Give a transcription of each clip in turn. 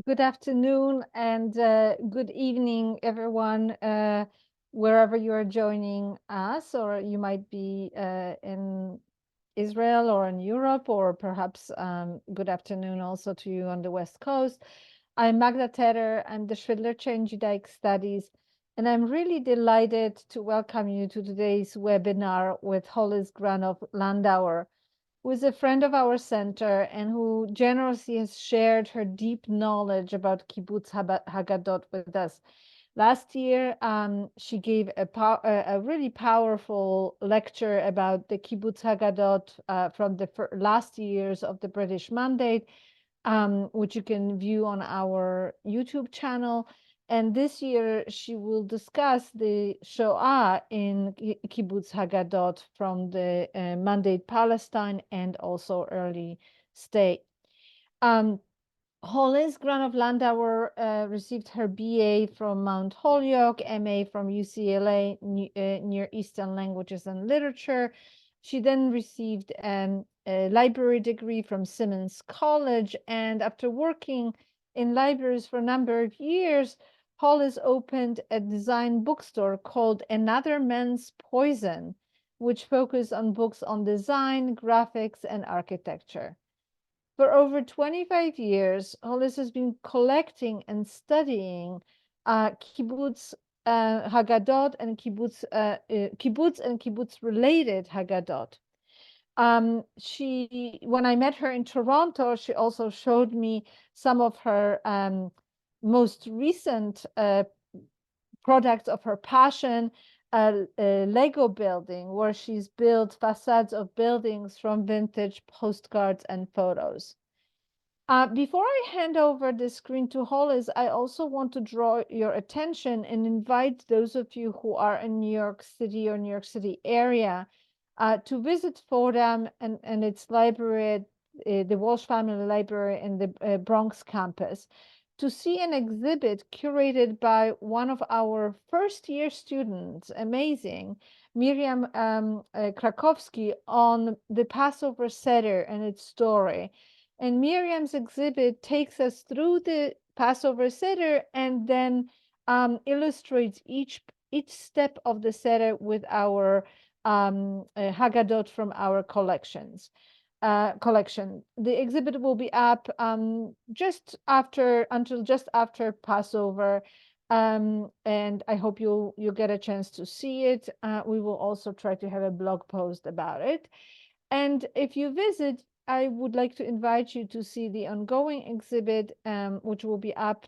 Good afternoon and good evening, everyone, wherever you are joining us, or you might be in Israel or in Europe, or perhaps good afternoon also to you on the West Coast. I'm Magda Teder. I'm the Schwidler Chair in Judaic Studies, and I'm really delighted to welcome you to today's webinar with Hollis Granoff Landauer, who is a friend of our center and who generously has shared her deep knowledge about kibbutz Haggadot with us. Last year, she gave a really powerful lecture about the kibbutz Haggadot from the last years of the British Mandate, which you can view on our YouTube channel. And this year, she will discuss the Shoah in Kibbutz Haggadot from the Mandate Palestine and also early state. Hollis Granoff Landauer received her BA from Mount Holyoke, MA from UCLA, Near Eastern Languages and Literature. She then received a library degree from Simmons College, and after working in libraries for a number of years, Hollis opened a design bookstore called Another Man's Poison, which focused on books on design, graphics, and architecture. For over 25 years, Hollis has been collecting and studying kibbutz Haggadot and kibbutz and kibbutz-related hagadot. When I met her in Toronto, she also showed me some of her most recent products of her passion, a Lego building where she's built facades of buildings from vintage postcards and photos. Before I hand over the screen to Hollis, I also want to draw your attention and invite those of you who are in New York City or New York City area to visit Fordham and its library, the Walsh Family Library in the Bronx campus, to see an exhibit curated by one of our first-year students, amazing, Miriam Krakowski, on the Passover Seder and its story. And Miriam's exhibit takes us through the Passover Seder and then illustrates each step of the Seder with our hagadot from our collection. The exhibit will be up until just after Passover, and I hope you'll get a chance to see it. We will also try to have a blog post about it. And if you visit, I would like to invite you to see the ongoing exhibit, which will be up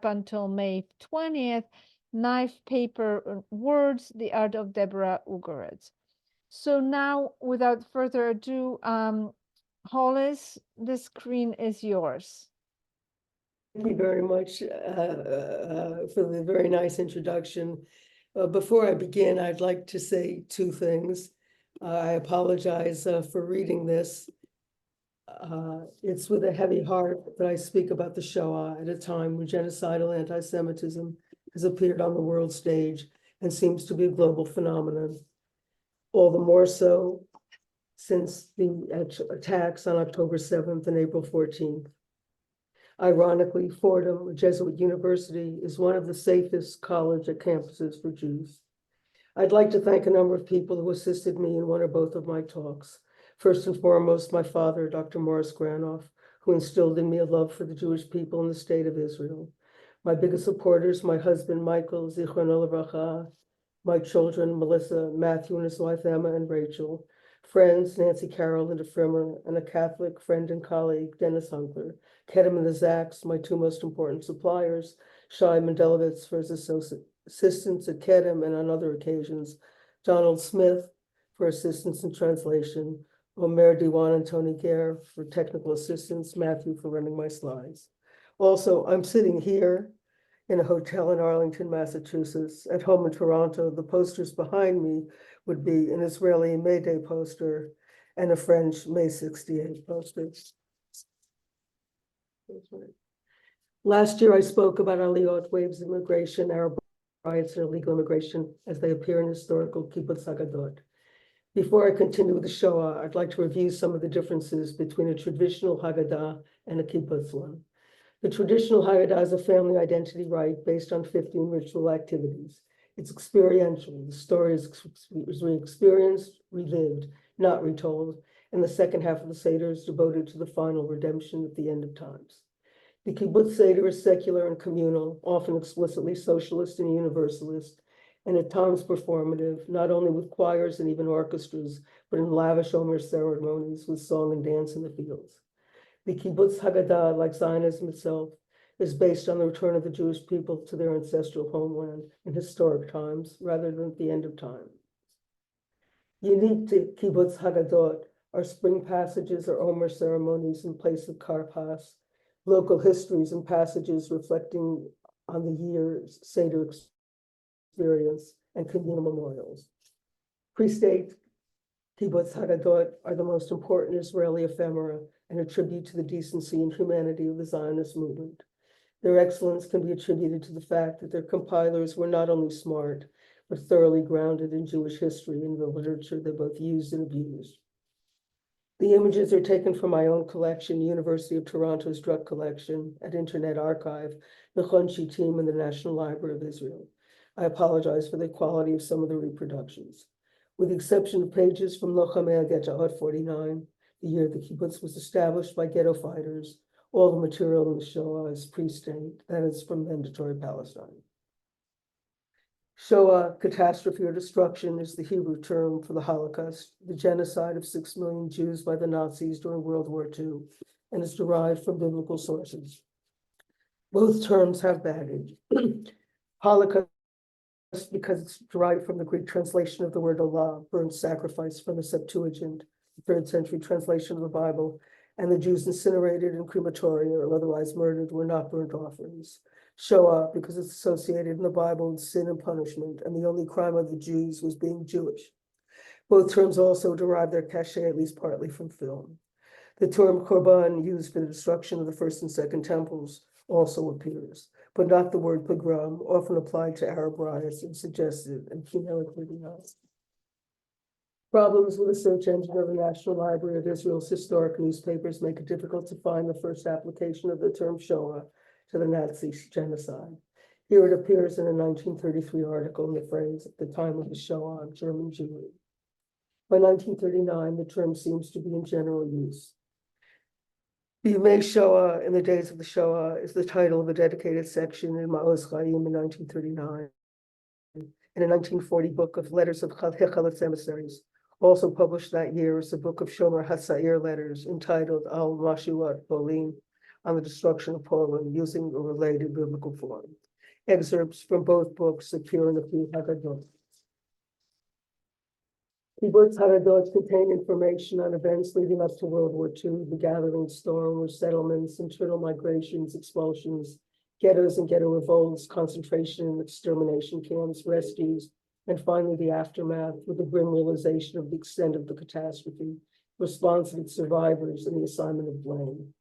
until May 20th, Knife, Paper, Words, The Art of Deborah Ugoretz. So now, without further ado, Hollis, the screen is yours. Thank you very much for the very nice introduction. Before I begin, I'd like to say two things. I apologize for reading this. It's with a heavy heart that I speak about the Shoah at a time when genocidal anti-Semitism has appeared on the world stage and seems to be a global phenomenon. All the more so since the attacks on October 7th and April 14th. Ironically, Fordham, a Jesuit university, is one of the safest college campuses for Jews. I'd like to thank a number of people who assisted me in one or both of my talks. First and foremost, my father, Dr. Hollis Granoff, who instilled in me a love for the Jewish people in the state of Israel. My biggest supporters, my husband, Michael, Zichrono Livracha, my children, Melissa, Matthew, and his wife, Emma, and Rachel, friends, Nancy Carroll, and Frimmer, and a Catholic friend and colleague, Dennis Hunkler, Kedem and the Zaks, my two most important suppliers, Shai Mendelowitz for his assistance at Kedem and on other occasions, Donald Smith for assistance in translation, Omer Diwan and Tony Gare for technical assistance, Matthew for running my slides. Also, I'm sitting here in a hotel in Arlington, Massachusetts. At home in Toronto, the posters behind me would be an Israeli May Day poster and a French May 68 poster. Last year, I spoke about Aliyot, waves of immigration, Arab riots, and illegal immigration as they appear in historical kibbutz Haggadot. Before I continue with the Shoah, I'd like to review some of the differences between a traditional hagadah and a kibbutz one. The traditional Haggadah is a family identity rite based on 15 ritual activities. It's experiential. The story is re-experienced, relived, not retold, and the second half of the Seder is devoted to the final redemption at the end of times. The kibbutz Seder is secular and communal, often explicitly socialist and universalist, and at times performative, not only with choirs and even orchestras, but in lavish Omer ceremonies with song and dance in the fields. The kibbutz Haggadah, like Zionism itself, is based on the return of the Jewish people to their ancestral homeland in historic times, rather than at the end of time. Unique to kibbutz Haggadot are spring passages or Omer ceremonies in place of karpas, local histories and passages reflecting on the year's Seder experience, and communal memorials. Pre-state kibbutz Haggadot are the most important Israeli ephemera and a tribute to the decency and humanity of the Zionist movement. Their excellence can be attributed to the fact that their compilers were not only smart, but thoroughly grounded in Jewish history and the literature they both used and abused. The images are taken from my own collection, University of Toronto's Druck collection, at Internet Archive, the Chonshi team, and the National Library of Israel. I apologize for the quality of some of the reproductions. With the exception of pages from Lochamei Ghetto 49, the year the kibbutz was established by ghetto fighters, all the material in the Shoah is pre-state, that is from Mandatory Palestine. Shoah, catastrophe or destruction, is the Hebrew term for the Holocaust, the genocide of 6 million Jews by the Nazis during World War II, and is derived from biblical sources. Both terms have baggage. Holocaust, because it's derived from the Greek translation of the word Allah, burnt sacrifice from the Septuagint, the 3rd century translation of the Bible, and the Jews incinerated in crematoria or otherwise murdered were not burnt offerings. Shoah, because it's associated in the Bible with sin and punishment, and the only crime of the Jews was being Jewish. Both terms also derive their cachet, at least partly, from film. The term korban, used for the destruction of the first and second temples, also appears, but not the word pogrom, often applied to Arab riots and suggested and generically denounced. Problems with the search engine of the National Library of Israel's historic newspapers make it difficult to find the first application of the term Shoah to the Nazi genocide. Here it appears in a 1933 article in the phrase, "at the time of the Shoah of German Jewry." By 1939, the term seems to be in general use. B'yamei Shoah, in the days of the Shoah, is the title of a dedicated section in Ma'oz Chaim in 1939, and a 1940 book of letters of Hecheletz emissaries. Also published that year is a book of Shomer HaSa'ir letters entitled Al Mashuat Polin, on the destruction of Poland, using a related biblical form. Excerpts from both books appear in the few Haggadot. Kibbutz Haggadot contain information on events leading up to World War II, the gathering storm, settlements, internal migrations, expulsions, ghettos and ghetto revolts, concentration and extermination camps, rescues, and finally the aftermath, with the grim realization of the extent of the catastrophe, response of its survivors, and the assignment of blame.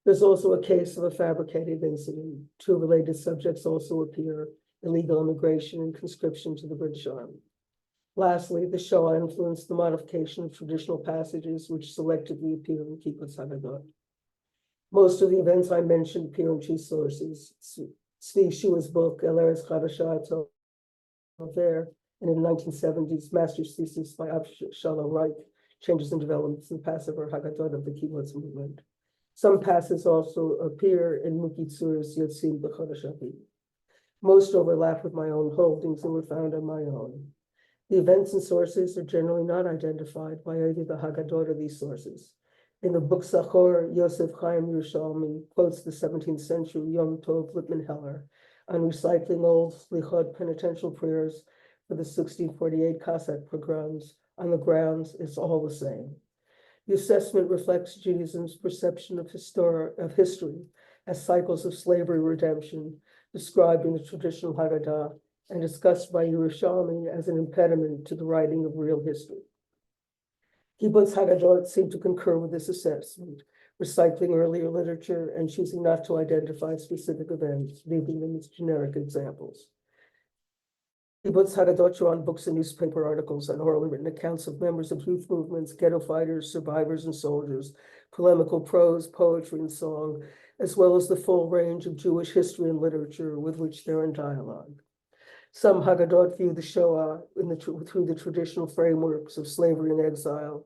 There's also a case of a fabricated incident. 2 related subjects also appear: illegal immigration and conscription to the British Army. Lastly, the Shoah influenced the modification of traditional passages which selectively appear in Kibbutz Haggadot. Most of the events I mentioned appear in 2 sources: Tzvi Shua's book, El Eretz Chadashah there, and in the 1970s, master's thesis by Avshalom Reich, Changes and Developments in the Passover Haggadot of the Kibbutz movement. Some passages also appear in Mukitzur's Yotzim B'Chodesh Aviv. Most overlap with my own holdings and were found on my own. The events and sources are generally not identified by either the Haggadot or these sources. In the book Zachor, Yosef Hayim Yerushalmi quotes the 17th century Yom Tov Lippman Heller on recycling old Slichot penitential prayers for the 1648 Cossack pogroms on the grounds it's all the same. The assessment reflects Judaism's perception of history as cycles of slavery redemption, described in the traditional Haggadah and discussed by Yerushalmi as an impediment to the writing of real history. Kibbutz Haggadot seem to concur with this assessment, recycling earlier literature and choosing not to identify specific events, leaving them as generic examples. Kibbutz Haggadot draw on books and newspaper articles and orally written accounts of members of youth movements, ghetto fighters, survivors, and soldiers, polemical prose, poetry, and song, as well as the full range of Jewish history and literature with which they're in dialogue. Some Haggadot view the Shoah through the traditional frameworks of slavery and exile,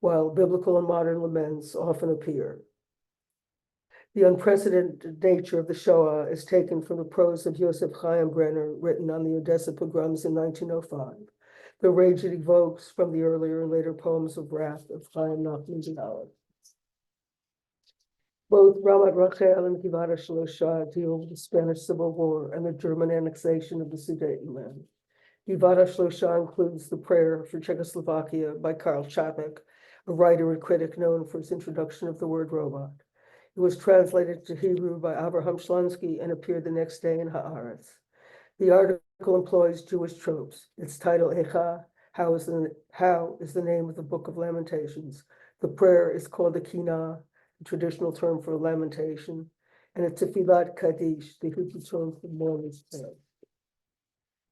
while biblical and modern laments often appear. The unprecedented nature of the Shoah is taken from the prose of Yosef Hayim Yerushalmi, written on the Odessa pogroms in 1905, the rage it evokes from the earlier and later poems of wrath of Chaim Nachman. Both Ramat Rachel and Givara Shlosha deal with the Spanish Civil War and the German annexation of the Sudetenland. Givara Shlosha includes the prayer for Czechoslovakia by Karl Čapek, a writer and critic known for his introduction of the word robot. It was translated to Hebrew by Avraham Shlansky and appeared the next day in Haaretz. The article employs Jewish tropes. Its title, Echa, how is the name of the Book of Lamentations. The prayer is called the Kinah, the traditional term for lamentation, and it's a Tefillat Kaddish, the Hebrew term for mourner's prayer.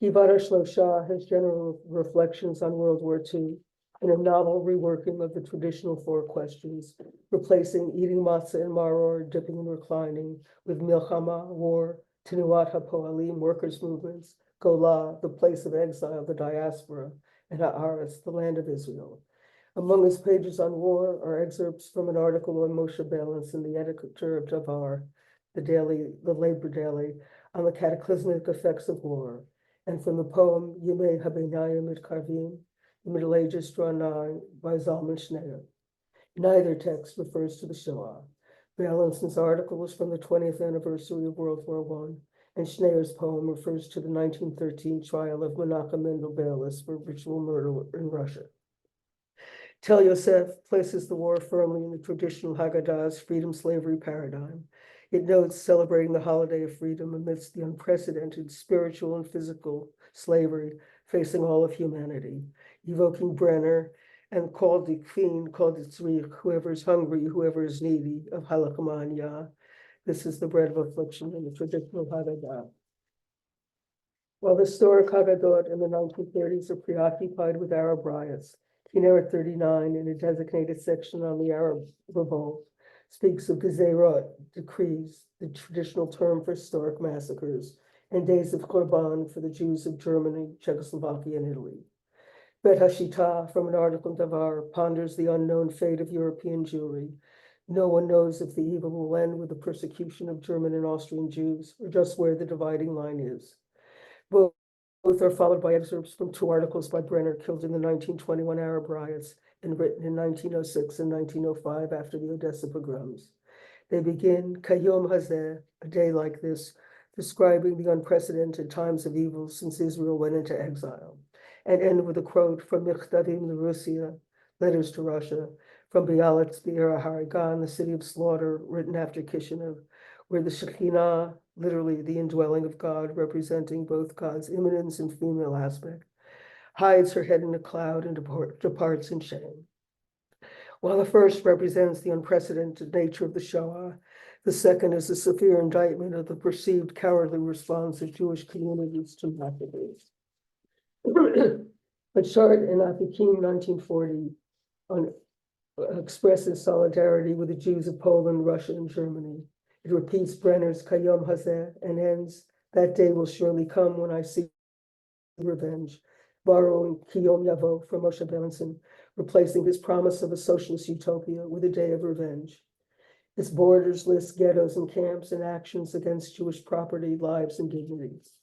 Givara Shlosha has general reflections on World War II in a novel reworking of the traditional four questions, replacing eating matzah and maror, dipping and reclining, with milchama, war, tenuat hapoalim, workers' movements, golah, the place of exile, the diaspora, and haaretz, the land of Israel. Among his pages on war are excerpts from an article on Moshe Balance in the editor of Davar, the labor daily, on the cataclysmic effects of war, and from the poem Yemei Habenayim Mitkarvim, the Middle Ages Draw Nigh by Zalman Shneur. Neither text refers to the Shoah. Balance's article is from the 20th anniversary of World War I, and Schneer's poem refers to the 1913 trial of Menachem Mendel Beilis for ritual murder in Russia. Tel Yosef places the war firmly in the traditional Haggadah's freedom-slavery paradigm. It notes celebrating the holiday of freedom amidst the unprecedented spiritual and physical slavery facing all of humanity, evoking Brenner and called the Kveen, called the Tzrich, whoever is hungry, whoever is needy, of Halakman Yah. This is the bread of affliction in the traditional Haggadah. While the historic Haggadot in the 1930s are preoccupied with Arab riots, Kinneret 39, in a designated section on the Arab revolt, speaks of Gezerot, decrees, the traditional term for historic massacres, and days of Korban for the Jews of Germany, Czechoslovakia, and Italy. Bet Hashita, from an article in Davar, ponders the unknown fate of European Jewry. No one knows if the evil will end with the persecution of German and Austrian Jews, or just where the dividing line is. Both are followed by excerpts from two articles by Brenner, killed in the 1921 Arab riots and written in 1906 and 1905 after the Odessa pogroms. They begin, Kayom Hazeh, a day like this, describing the unprecedented times of evil since Israel went into exile, and end with a quote from Mikhtavim Russia, letters to Russia, from Bialitz, Be'er Harigan, the city of slaughter, written after Kishinev, where the Shekhinah, literally the indwelling of God, representing both God's immanence and female aspect, hides her head in a cloud and departs in shame. While the first represents the unprecedented nature of the Shoah, the second is a severe indictment of the perceived cowardly response of Jewish communities to massacres. A chart in Afikim 1940 expresses solidarity with the Jews of Poland, Russia, and Germany. It repeats Brenner's Kayom Hazeh and ends, that day will surely come when I see revenge, borrowing Kiyom Yavo from Moshe Belenson, replacing his promise of a socialist utopia with a day of revenge. Its borders list ghettos and camps and actions against Jewish property, lives, and dignities.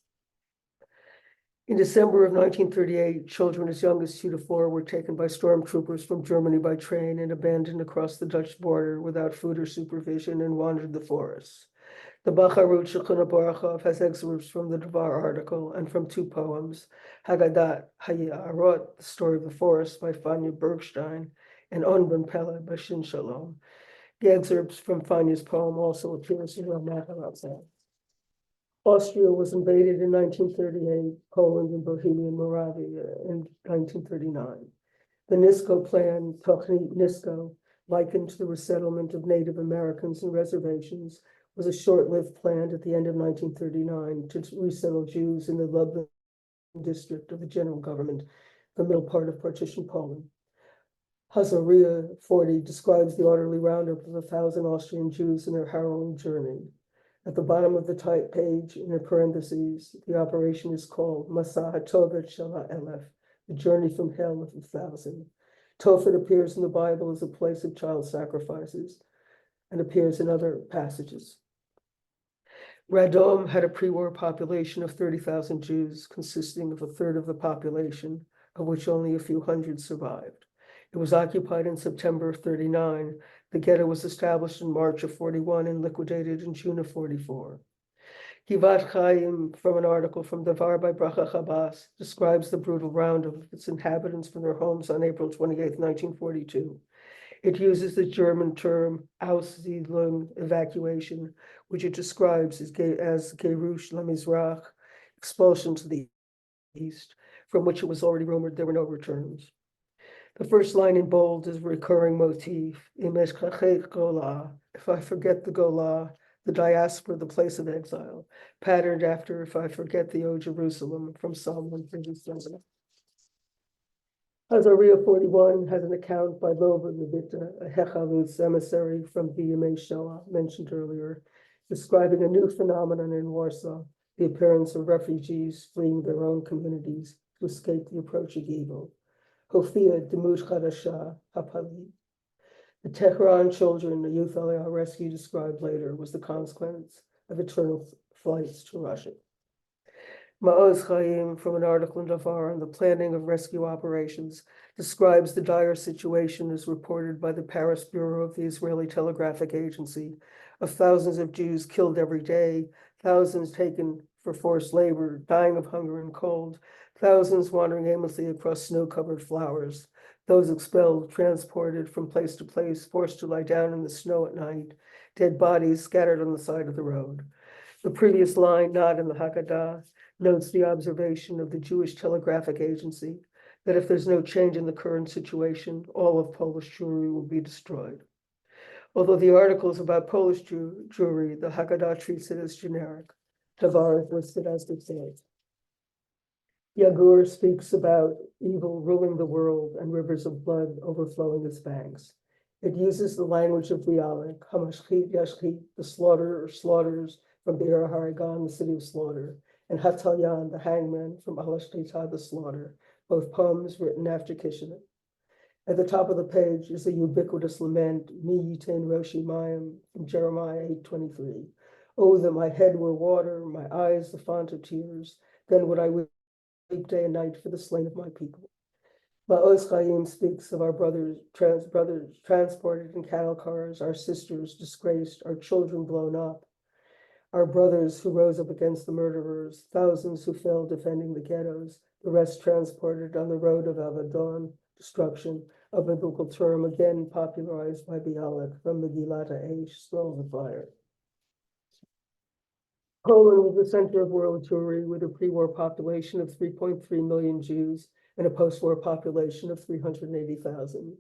In December of 1938, children as young as 2 to 4 were taken by stormtroopers from Germany by train and abandoned across the Dutch border without food or supervision and wandered the forests. The Bacharut Shechina Baruchov has excerpts from the Devar article and from 2 poems, Haggadah Hayarot, the story of the forest by Fanya Bergstein, and On Ben Pele by Shin Shalom. The excerpts from Fanya's poem also appears in Ramat Haratzah. Austria was invaded in 1938, Poland and Bohemian Moravia in 1939. The Nisko Plan, Tochnit Nisko, likened to the resettlement of Native Americans and reservations, was a short-lived plan at the end of 1939 to resettle Jews in the Lublin district of the general government, the middle part of partition Poland. Hazariah 40 describes the orderly roundup of 1,000 Austrian Jews in their harrowing journey. At the bottom of the type page, in the parentheses, the operation is called Masa HaTovet Shel HaElef, the journey from hell of 1,000. Tophet appears in the Bible as a place of child sacrifices and appears in other passages. Radom had a pre-war population of 30,000 Jews, consisting of a third of the population, of which only a few hundred survived. It was occupied in September of 39. The ghetto was established in March of 41 and liquidated in June of 44. Givat Chaim, from an article from Davar by Bracha Chabas, describes the brutal roundup of its inhabitants from their homes on April 28, 1942. It uses the German term Aussiedlung, evacuation, which it describes as Gerush Lamizrach, expulsion to the east, from which it was already rumored there were no returns. The first line in bold is a recurring motif, if I forget the Golah, the diaspora, the place of exile, patterned after if I forget the O Jerusalem from Psalm 137. Azariah 41 has an account by Lova Levita, a Hechalut's emissary from the Yemei Shoah mentioned earlier, describing a new phenomenon in Warsaw, the appearance of refugees fleeing their own communities to escape the approaching evil. Hofia Demut Chadasha Hapali. The Tehran children the youth Aliyah rescue described later was the consequence of eternal flights to Russia. Ma'oz Chaim, from an article in Davar on the planning of rescue operations, describes the dire situation as reported by the Paris Bureau of the Israeli Telegraphic Agency of thousands of Jews killed every day, thousands taken for forced labor, dying of hunger and cold, thousands wandering aimlessly across snow-covered flowers, those expelled, transported from place to place, forced to lie down in the snow at night, dead bodies scattered on the side of the road. The previous line, not in the Haggadah, notes the observation of the Jewish Telegraphic Agency that if there's no change in the current situation, all of Polish Jewry will be destroyed. Although the article is about Polish Jewry, the Haggadah treats it as generic. Davar is listed as dictates. Yagur speaks about evil ruling the world and rivers of blood overflowing its banks. It uses the language of Bialik, Hamashchit Yashchit, the slaughter or slaughters from Be'er Haragan, the city of slaughter, and Hatalyan, the hangman from Alashtetah, the slaughter, both poems written after Kishinev. At the top of the page is a ubiquitous lament, Mi Yitain Roshi Mayim, from Jeremiah 8:23. Oh, that my head were water, my eyes the font of tears, then would I weep day and night for the slain of my people. Ma'oz Chaim speaks of our brothers transported in cattle cars, our sisters disgraced, our children blown up, our brothers who rose up against the murderers, thousands who fell defending the ghettos, the rest transported on the road of Avadon, destruction, a biblical term again popularized by Bialik from Megillat Ha'esh, scrolls of fire. Poland was the center of world Jewry with a pre-war population of 3.3 million Jews and a post-war population of 380,000.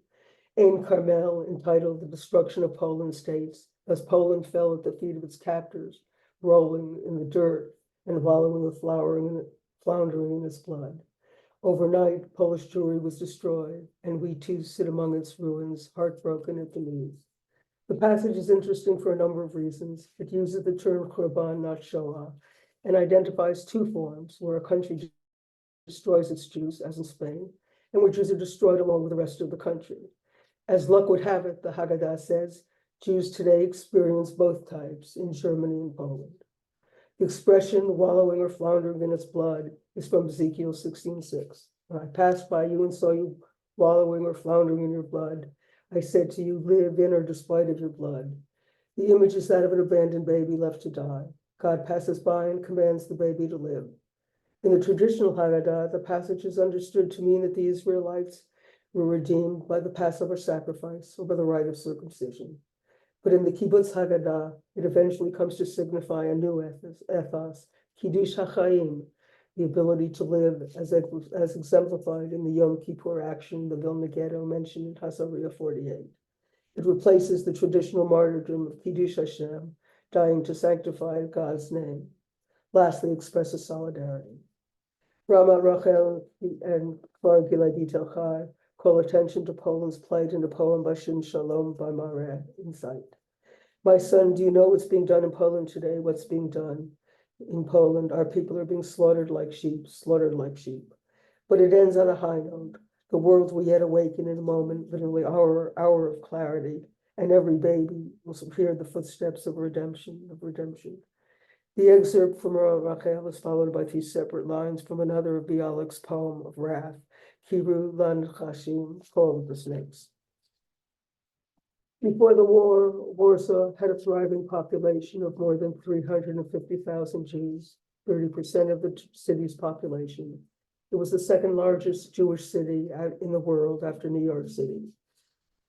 Ein Carmel, entitled The Destruction of Poland, states, as Poland fell at the feet of its captors, rolling in the dirt and wallowing with floundering in its blood. Overnight, Polish Jewry was destroyed, and we too sit among its ruins, heartbroken at the news. The passage is interesting for a number of reasons. It uses the term Korban, not Shoah, and identifies two forms where a country destroys its Jews, as in Spain, and where Jews are destroyed along with the rest of the country. As luck would have it, the Haggadah says, Jews today experience both types in Germany and Poland. The expression wallowing or floundering in its blood is from Ezekiel 16:6. When I passed by you and saw you wallowing or floundering in your blood, I said to you, live in or despite of your blood. The image is that of an abandoned baby left to die. God passes by and commands the baby to live. In the traditional Haggadah, the passage is understood to mean that the Israelites were redeemed by the Passover sacrifice or by the rite of circumcision. But in the Kibbutz Haggadah, it eventually comes to signify a new ethos, Kiddush HaChaim, the ability to live as exemplified in the Yom Kippur action, the Vilna Ghetto mentioned in Hazariah 48. It replaces the traditional martyrdom of Kiddush Hashem, dying to sanctify God's name. Lastly, expresses solidarity. Ramat Rachel and Kfar Giladi Tel Chai call attention to Poland's plight in a poem by Shin Shalom by Mareh Insight. My son, do you know what's being done in Poland today? What's being done in Poland? Our people are being slaughtered like sheep, slaughtered like sheep. But it ends on a high note. The world will yet awaken in a moment, literally hour of clarity, and every baby will hear the footsteps of redemption, The excerpt from Rachel is followed by 2 separate lines from another of Bialik's poem of wrath, Kiru Lan Chashim, Call of the Snakes. Before the war, Warsaw had a thriving population of more than 350,000 Jews, 30% of the city's population. It was the second largest Jewish city in the world after New York City.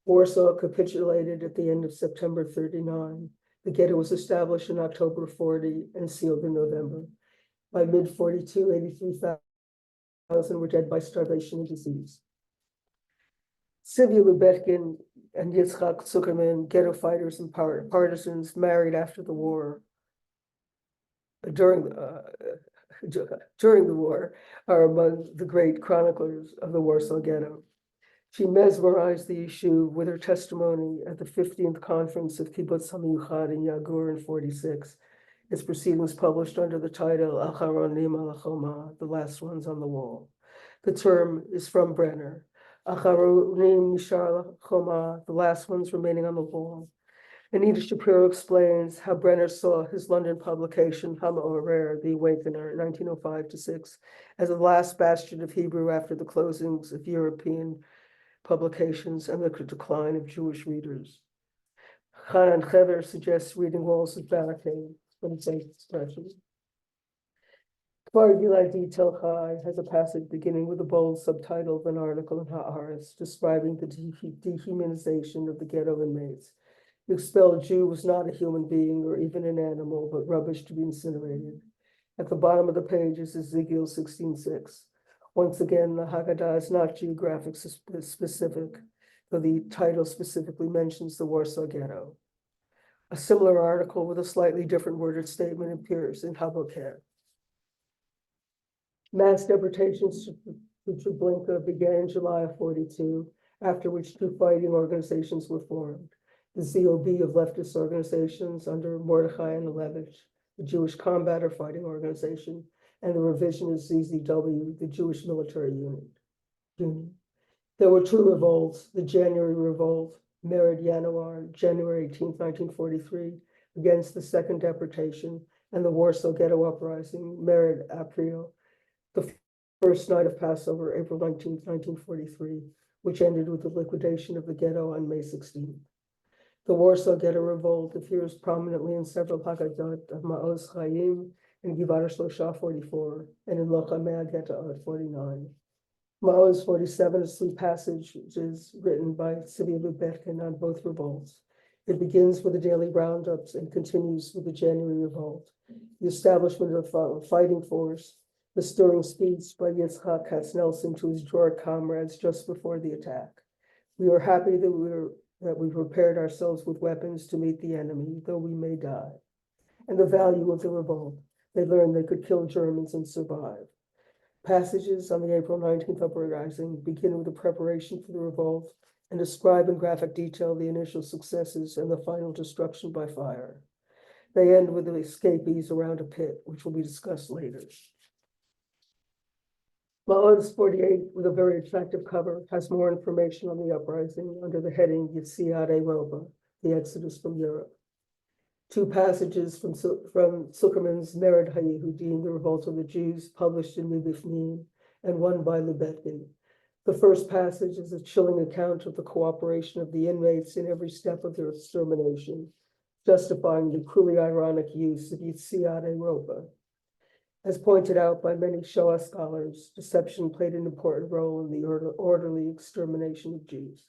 Warsaw capitulated at the end of September 39. The ghetto was established in October 40 and sealed in November. By mid-42, 83,000 were dead by starvation and disease. Sylvia Lubetkin and Yitzhak Zuckerman, ghetto fighters and partisans married after the war, during the war, are among the great chroniclers of the Warsaw Ghetto. She mesmerized the Yishuv with her testimony at the 15th conference of Kibbutz Haggadot in Yagur in 46. Its proceedings published under the title Acharonim al Choma, the last ones on the wall. The term is from Brenner. Acharonim Nishar Choma, the last ones remaining on the wall. Anita Shapiro explains how Brenner saw his London publication, Ha'Ma'orer, The Awakener, 1905-6, as the last bastion of Hebrew after the closings of European publications and the decline of Jewish readers. Hanan Hever suggests reading Walls of Barricade from its expression. Kvar Giladi Tel Chai has a passage beginning with a bold subtitle of an article in Haaretz describing the dehumanization of the ghetto inmates. The expelled Jew was not a human being or even an animal, but rubbish to be incinerated. At the bottom of the page is Ezekiel 16:6. Once again, the Haggadah is not geographic specific, though the title specifically mentions the Warsaw Ghetto. A similar article with a slightly different worded statement appears in Haboker. Mass deportations to Treblinka began in July of 42, after which 2 fighting organizations were formed. The ZOB of leftist organizations under Mordechai and Levitch, the Jewish Combatter Fighting Organization, and the revisionist ZZW, the Jewish Military Union. There were 2 revolts, the January Revolt, Mered Yanuar, January 18, 1943, against the second deportation, and the Warsaw Ghetto Uprising, Mered April, the first night of Passover, April 19, 1943, which ended with the liquidation of the ghetto on May 16. The Warsaw Ghetto Revolt appears prominently in several Haggadot of Ma'oz Chaim in Givar Shlosha 44 and in Lochamei Ghetto at 49. Ma'oz 47 is 3 passages written by Tzvi Lubetkin on both revolts. It begins with the daily roundups and continues with the January Revolt, the establishment of a fighting force, the stirring speech by Yitzhak Katz-Nelson to his drawer comrades just before the attack. We are happy that we prepared ourselves with weapons to meet the enemy, though we may die. And the value of the revolt. They learned they could kill Germans and survive. Passages on the April 19th uprising begin with the preparation for the revolt and describe in graphic detail the initial successes and the final destruction by fire. They end with the escapees around a pit, which will be discussed later. Ma'oz 48, with a very attractive cover, has more information on the uprising under the heading Yetziat Europa, the Exodus from Europe. 2 passages from Zuckerman's Mered HaYehudim, the Revolt of the Jews, published in Mibifnim, and one by Lubetkin. The first passage is a chilling account of the cooperation of the inmates in every step of their extermination, justifying the cruelly ironic use of Yetziat Europa. As pointed out by many Shoah scholars, deception played an important role in the orderly extermination of Jews.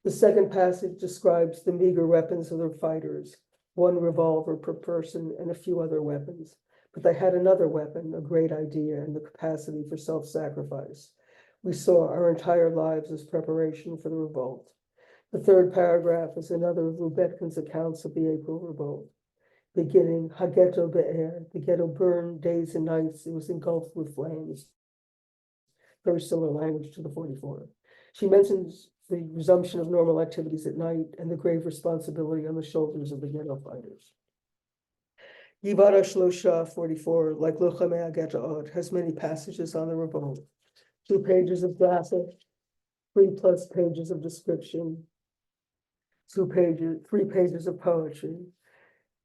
The second passage describes the meager weapons of their fighters, 1 revolver per person and a few other weapons. But they had another weapon, a great idea, and the capacity for self-sacrifice. We saw our entire lives as preparation for the revolt. The third paragraph is another of Lubetkin's accounts of the April revolt. Beginning, Haggadah be'er, the ghetto burned days and nights, it was engulfed with flames. Very similar language to the 44. She mentions the resumption of normal activities at night and the grave responsibility on the shoulders of the ghetto fighters. Yivara Shlosha 44, like Lochamei Haggadah, has many passages on the revolt. 2 pages of graphic, 3+ pages of description, 3 pages of poetry.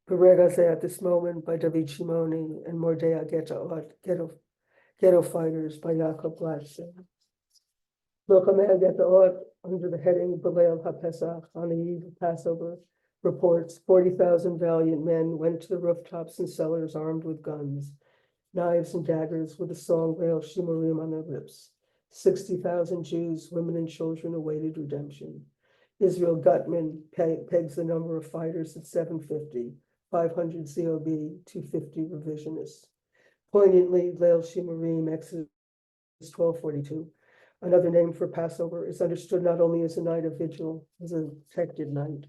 Beregase at this moment by David Shimoni and Mordea Ghetto Fighters by Jacob Gladstone. Lochamei Haggadah, under the heading Beleil HaPesach, on the eve of Passover, reports 40,000 valiant men went to the rooftops and cellars armed with guns, knives and daggers with a song Veil Shimurim on their lips. 60,000 Jews, women and children awaited redemption. Israel Gutman pegs the number of fighters at 750, 500 COB, 250 revisionists. Poignantly, Leil Shimurim, Exodus 12:42. Another name for Passover is understood not only as a night of vigil, as a protected night.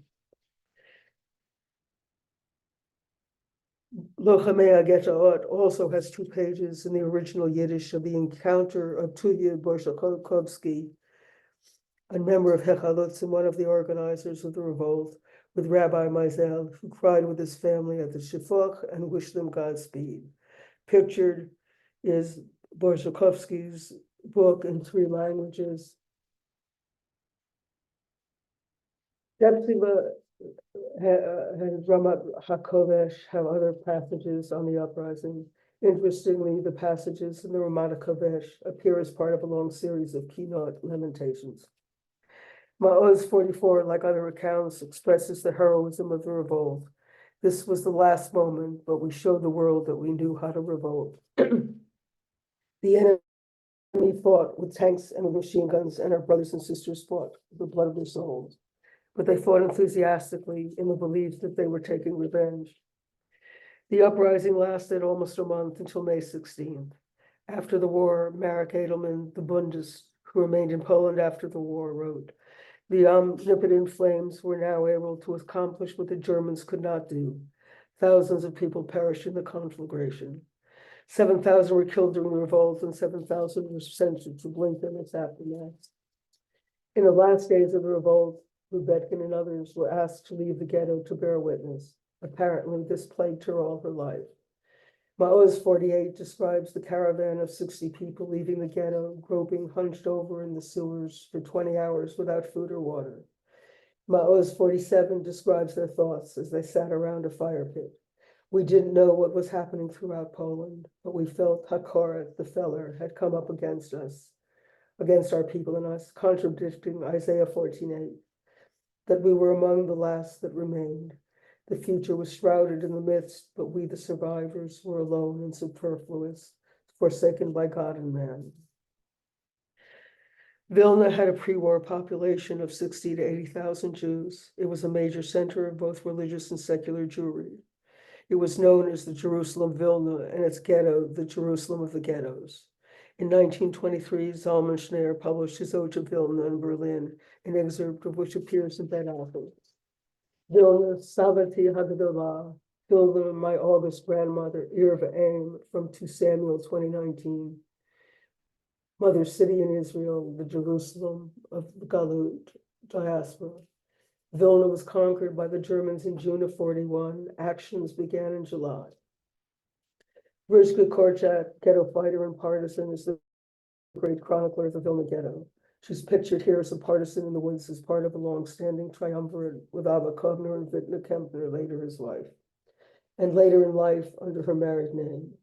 Lochamei Haggadah also has 2 pages in the original Yiddish of the encounter of Tuya Borshakovsky, a member of Hechalutz and one of the organizers of the revolt, with Rabbi Meisel, who cried with his family at the Shifach and wished them Godspeed. Pictured is Borshakovsky's book in 3 languages. Depsiva and Ramat HaKodesh have other passages on the uprising. Interestingly, the passages in the Ramat HaKodesh appear as part of a long series of keynote lamentations. Ma'oz 44, like other accounts, expresses the heroism of the revolt. This was the last moment, but we showed the world that we knew how to revolt. The enemy fought with tanks and with machine guns, and our brothers and sisters fought with the blood of their souls. But they fought enthusiastically in the belief that they were taking revenge. The uprising lasted almost a month until May 16th. After the war, Marek Edelman, the Bundist, who remained in Poland after the war, wrote, "The omnipotent flames were now able to accomplish what the Germans could not do. Thousands of people perished in the conflagration. 7,000 were killed during the revolt and 7,000 were sent to Blinken in its aftermath." In the last days of the revolt, Lubetkin and others were asked to leave the ghetto to bear witness. Apparently, this plagued her all her life. Ma'oz 48 describes the caravan of 60 people leaving the ghetto, groping hunched over in the sewers for 20 hours without food or water. Ma'oz 47 describes their thoughts as they sat around a fire pit. "We didn't know what was happening throughout Poland, but we felt Hakoret, the feller, had come up against us, against our people and us, contradicting Isaiah 14:8, that we were among the last that remained. The future was shrouded in the midst, but we, the survivors, were alone and superfluous, forsaken by God and man." Vilna had a pre-war population of 60 to 80,000 Jews. It was a major center of both religious and secular Jewry. It was known as the Jerusalem Vilna and its ghetto, the Jerusalem of the ghettos. In 1923, Zalman Schneer published his Ode to Vilna in Berlin, an excerpt of which appears in Ben Apple. Vilna, Savati Hagadah, Vilna, my august grandmother, Irva Aim, from 2 Samuel 2019. Mother city in Israel, the Jerusalem of the Galut diaspora. Vilna was conquered by the Germans in June of 41. Actions began in July. Rizka Korchak, ghetto fighter and partisan, is the great chronicler of the Vilna ghetto. She's pictured here as a partisan in the woods as part of a long-standing triumvirate with Abba Kovner and Vitna Kempner, later his wife, and later in life under her married name.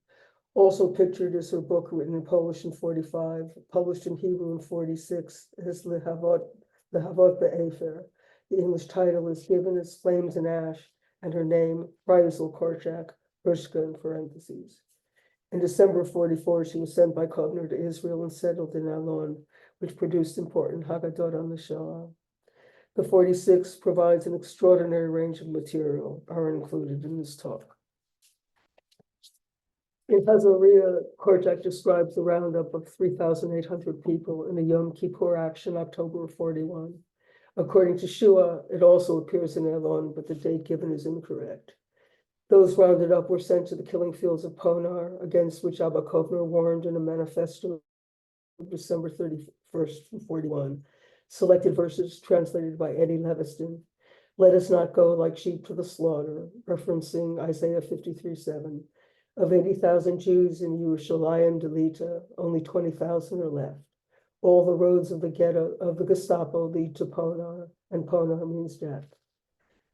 Also pictured is her book written in Polish in 45, published in Hebrew in 46, as Lehavot Be'efer. The English title is given as Flames and Ash, and her name, Rizel Korchak, Rushka in parentheses. In December of 44, she was sent by Kovner to Israel and settled in Alon, which produced important hagadot on the Shoah. The 46 provides an extraordinary range of material, are included in this talk. In Hazaria, Korchak describes the roundup of 3,800 people in the Yom Kippur action, October of 41. According to Shoah, it also appears in Elon, but the date given is incorrect. Those rounded up were sent to the killing fields of Ponar, against which Abba Kovner warned in a manifesto of December 31st, 41. Selected verses translated by Eddie Leviston. Let us not go like sheep to the slaughter, referencing Isaiah 53:7. Of 80,000 Jews in Yerushalayim Delita, only 20,000 are left. All the roads of the ghetto of the Gestapo lead to Ponar, and Ponar means death.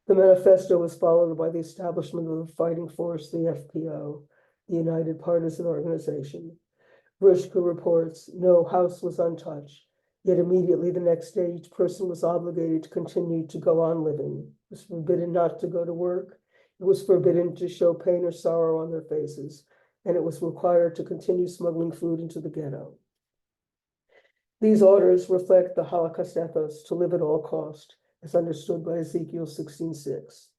The manifesto was followed by the establishment of the fighting force, the FPO, the United Partisan Organization. Rushka reports, no house was untouched, yet immediately the next day, each person was obligated to continue to go on living. It was forbidden not to go to work. It was forbidden to show pain or sorrow on their faces, and it was required to continue smuggling food into the ghetto. These orders reflect the Holocaust ethos to live at all cost, as understood by Ezekiel 16:6.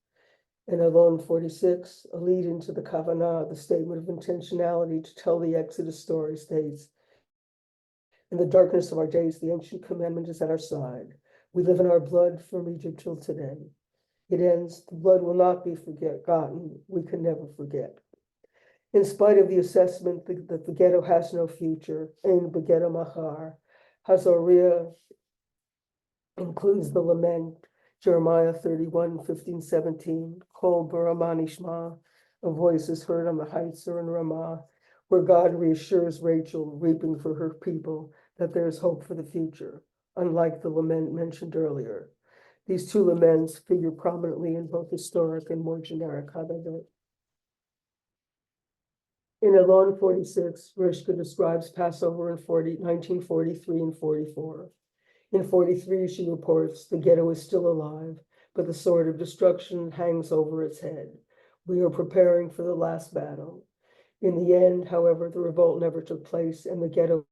In Elon 46, a lead into the Kavanah, the statement of intentionality to tell the Exodus story states, in the darkness of our days, the ancient commandment is at our side. We live in our blood from Egypt till today. It ends, the blood will not be forgotten. We can never forget. In spite of the assessment that the ghetto has no future, Ein Beghetto Machar, Hazoria includes the lament, Jeremiah 31:15-17, Kol B'Ramah Nishma, a voice is heard on the heights or in Ramah, where God reassures Rachel, weeping for her people, that there is hope for the future, unlike the lament mentioned earlier. These two laments figure prominently in both historic and more generic hagadot. In Elon 46, Rishka describes Passover in 1943 and 44. In 43, she reports, the ghetto is still alive, but the sword of destruction hangs over its head. We are preparing for the last battle. In the end, however, the revolt never took place, and the ghetto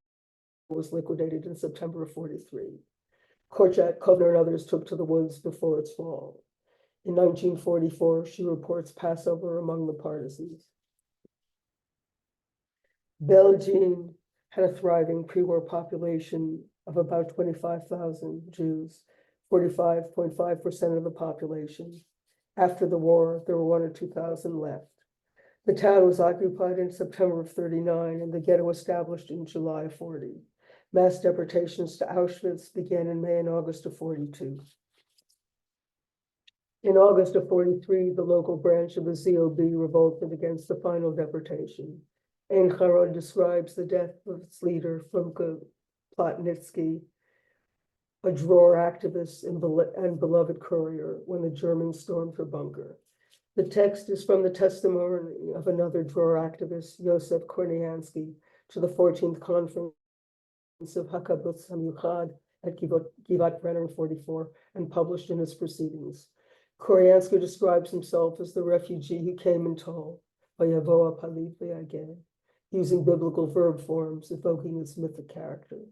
was liquidated in September of 43. Korchak, Kovner, and others took to the woods before its fall. In 1944, she reports Passover among the partisans. Belgium had a thriving pre-war population of about 25,000 Jews, 45.5% of the population. After the war, there were 1,000 or 2,000 left. The town was occupied in September of 39 and the ghetto established in July of 40. Mass deportations to Auschwitz began in May and August of 42. In August of 43, the local branch of the ZOB revolted against the final deportation. Ein Harod describes the death of its leader, Flimka Plotnitsky, a Dror activist and beloved courier, when the Germans stormed her bunker. The text is from the testimony of another Dror activist, Yosef Korniansky, to the 14th conference of Kibbutz Haggadot at Givat Brenner in 44 and published in its proceedings. Korniansky describes himself as the refugee who came and told, Vayavoa Palit V'yageh, using biblical verb forms evoking its mythic character.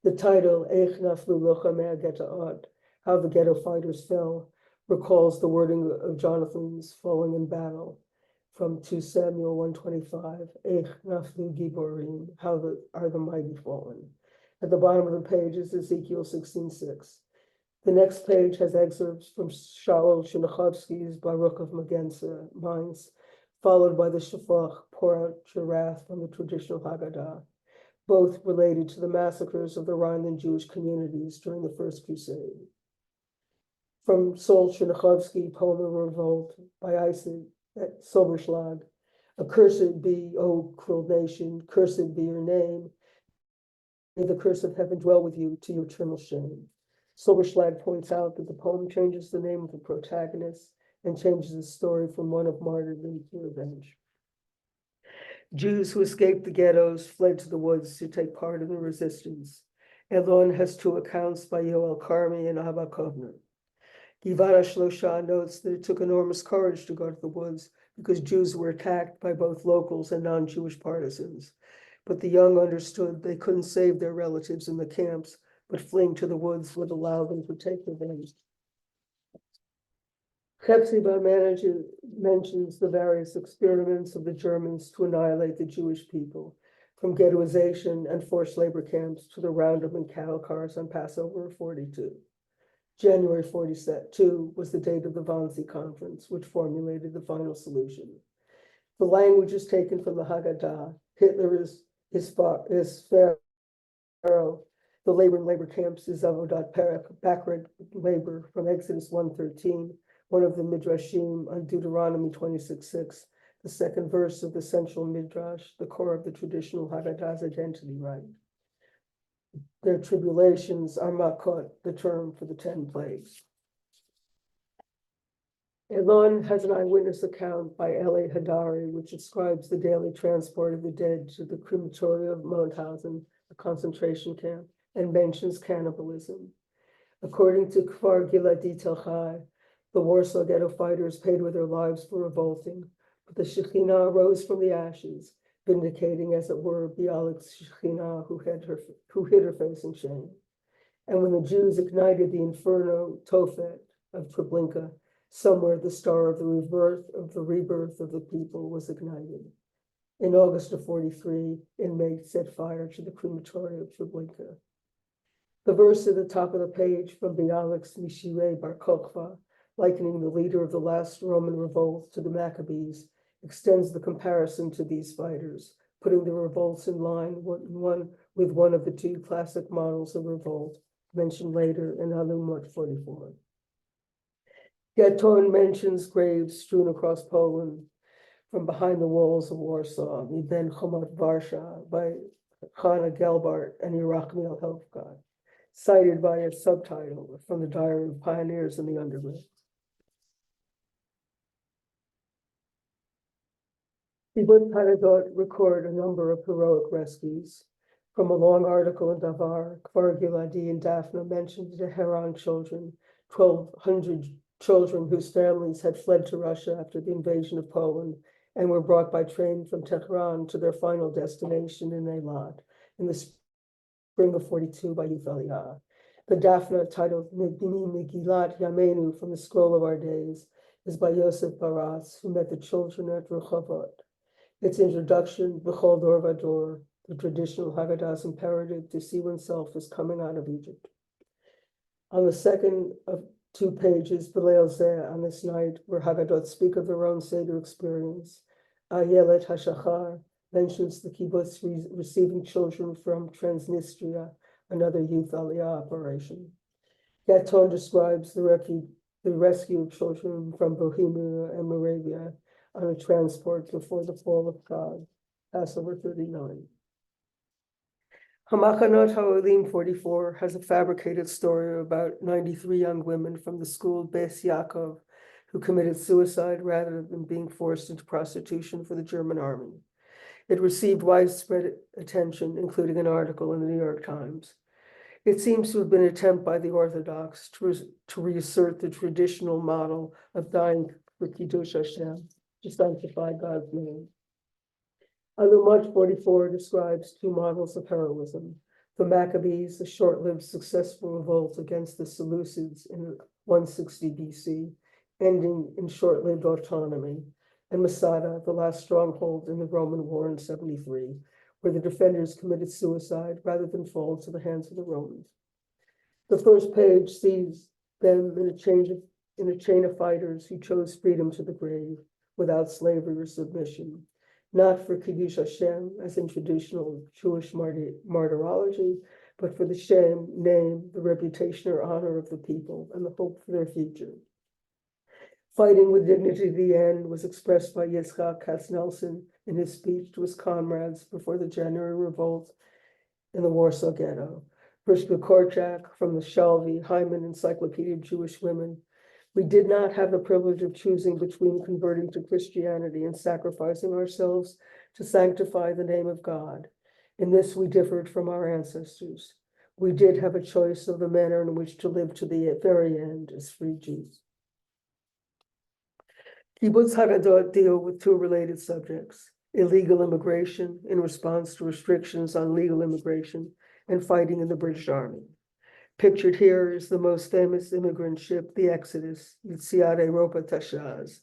The title, Eich Naflu Lochamei Ghettoot, How the Ghetto Fighters Fell, recalls the wording of Jonathan's falling in battle from 2 Samuel 1:25, Eich Naflu Giborim, How are the mighty fallen. At the bottom of the page is Ezekiel 16:6. The next page has excerpts from Shaul Shinachovsky's Baruch of Magensa, Mainz, followed by the Shafach, Pour Out Your Wrath from the traditional Haggadah, both related to the massacres of the Rhineland Jewish communities during the First Crusade. From Sol Shinachovsky, Poem of Revolt by Isaac at Silberschlag, Accursed be, O cruel nation, cursed be your name. May the curse of heaven dwell with you to your eternal shame. Silberschlag points out that the poem changes the name of the protagonist and changes the story from one of martyrdom to revenge. Jews who escaped the ghettos fled to the woods to take part in the resistance. Elon has two accounts by Yoel Karmi and Abba Kovner. Givana Shlosha notes that it took enormous courage to go to the woods because Jews were attacked by both locals and non-Jewish partisans. But the young understood they couldn't save their relatives in the camps, but fleeing to the woods would allow them to take revenge. Hepzibah mentions the various experiments of the Germans to annihilate the Jewish people, from ghettoization and forced labor camps to the roundup and cattle cars on Passover of 42. January 42 was the date of the Wannsee Conference, which formulated the final solution. The language is taken from the Haggadah. Hitler is Pharaoh. The The labor camps is avodat perek, backward labor from Exodus 1:13, one of the midrashim on Deuteronomy 26:6, the second verse of the central midrash, the core of the traditional Haggadah's identity right. Their tribulations are makot, the term for the 10 plagues. Elon has an eyewitness account by L.A. Hadari, which describes the daily transport of the dead to the crematorium of Mauthausen, a concentration camp, and mentions cannibalism. According to Kfar Giladi Tel Chai, the Warsaw Ghetto fighters paid with their lives for revolting, but the Shekhinah rose from the ashes, vindicating, as it were, Bialik's Shekhinah, who hid her face in shame. And when the Jews ignited the Inferno Tophet of Treblinka, somewhere the star of the rebirth of the people was ignited. In August of 43, inmates set fire to the crematory of Treblinka. The verse at the top of the page from Bialik's Mishirei Bar Kokhba, likening the leader of the last Roman revolt to the Maccabees, extends the comparison to these fighters, putting the revolts in line with one of the two classic models of revolt mentioned later in Alumot 44. Gaton mentions graves strewn across Poland from behind the walls of Warsaw, Ben Chomat Varsha by Chana Gelbart and Yerachmiel Helfgott, cited by its subtitle from the Diary of Pioneers in the Underground. Kibbutz Haggadot record a number of heroic rescues. From a long article in Davar, Kfar Giladi and Daphne mentioned the Heron children, 1,200 children whose families had fled to Russia after the invasion of Poland and were brought by train from Tehran to their final destination in Eilat in the spring of 42 by Youth Aliyah. The Daphne, titled Megillat Yamenu, from the Scroll of Our Days, is by Yosef Baratz, who met the children at Rehovot. Its introduction, B'chol Dor Vador, the traditional Haggadah's imperative to see oneself as coming out of Egypt. On the second of 2 pages, B'leil Zeh, on this night, where Haggadot speak of their own Seder experience, Ayelet HaShachar mentions the kibbutz receiving children from Transnistria, another youth aliyah operation. Gaton describes the rescue of children from Bohemia and Moravia on a transport before the fall of God, Passover 39. Hamachanot HaOlim 44 has a fabricated story about 93 young women from the school Beis Yaakov who committed suicide rather than being forced into prostitution for the German army. It received widespread attention, including an article in the New York Times. It seems to have been an attempt by the Orthodox to reassert the traditional model of dying for Kiddush Hashem, to sanctify God's name. Alumot 44 describes 2 models of heroism. The Maccabees, a short-lived successful revolt against the Seleucids in 160 BC, ending in short-lived autonomy, and Masada, the last stronghold in the Roman War in 73, where the defenders committed suicide rather than fall to the hands of the Romans. The first page sees them in a chain of fighters who chose freedom to the grave without slavery or submission, not for Kiddush Hashem, as in traditional Jewish martyrology, but for the Shem name, the reputation or honor of the people, and the hope for their future. Fighting with dignity to the end was expressed by Yitzhak Katz-Nelson in his speech to his comrades before the January revolt in the Warsaw Ghetto. Brishka Korchak from the Shalvi Hyman Encyclopedia of Jewish Women. We did not have the privilege of choosing between converting to Christianity and sacrificing ourselves to sanctify the name of God. In this, we differed from our ancestors. We did have a choice of the manner in which to live to the very end as free Jews. Kibbutz Haggadot deal with 2 related subjects: illegal immigration in response to restrictions on legal immigration and fighting in the British Army. Pictured here is the most famous immigrant ship, the Exodus, Yetziat Europa Tashaz,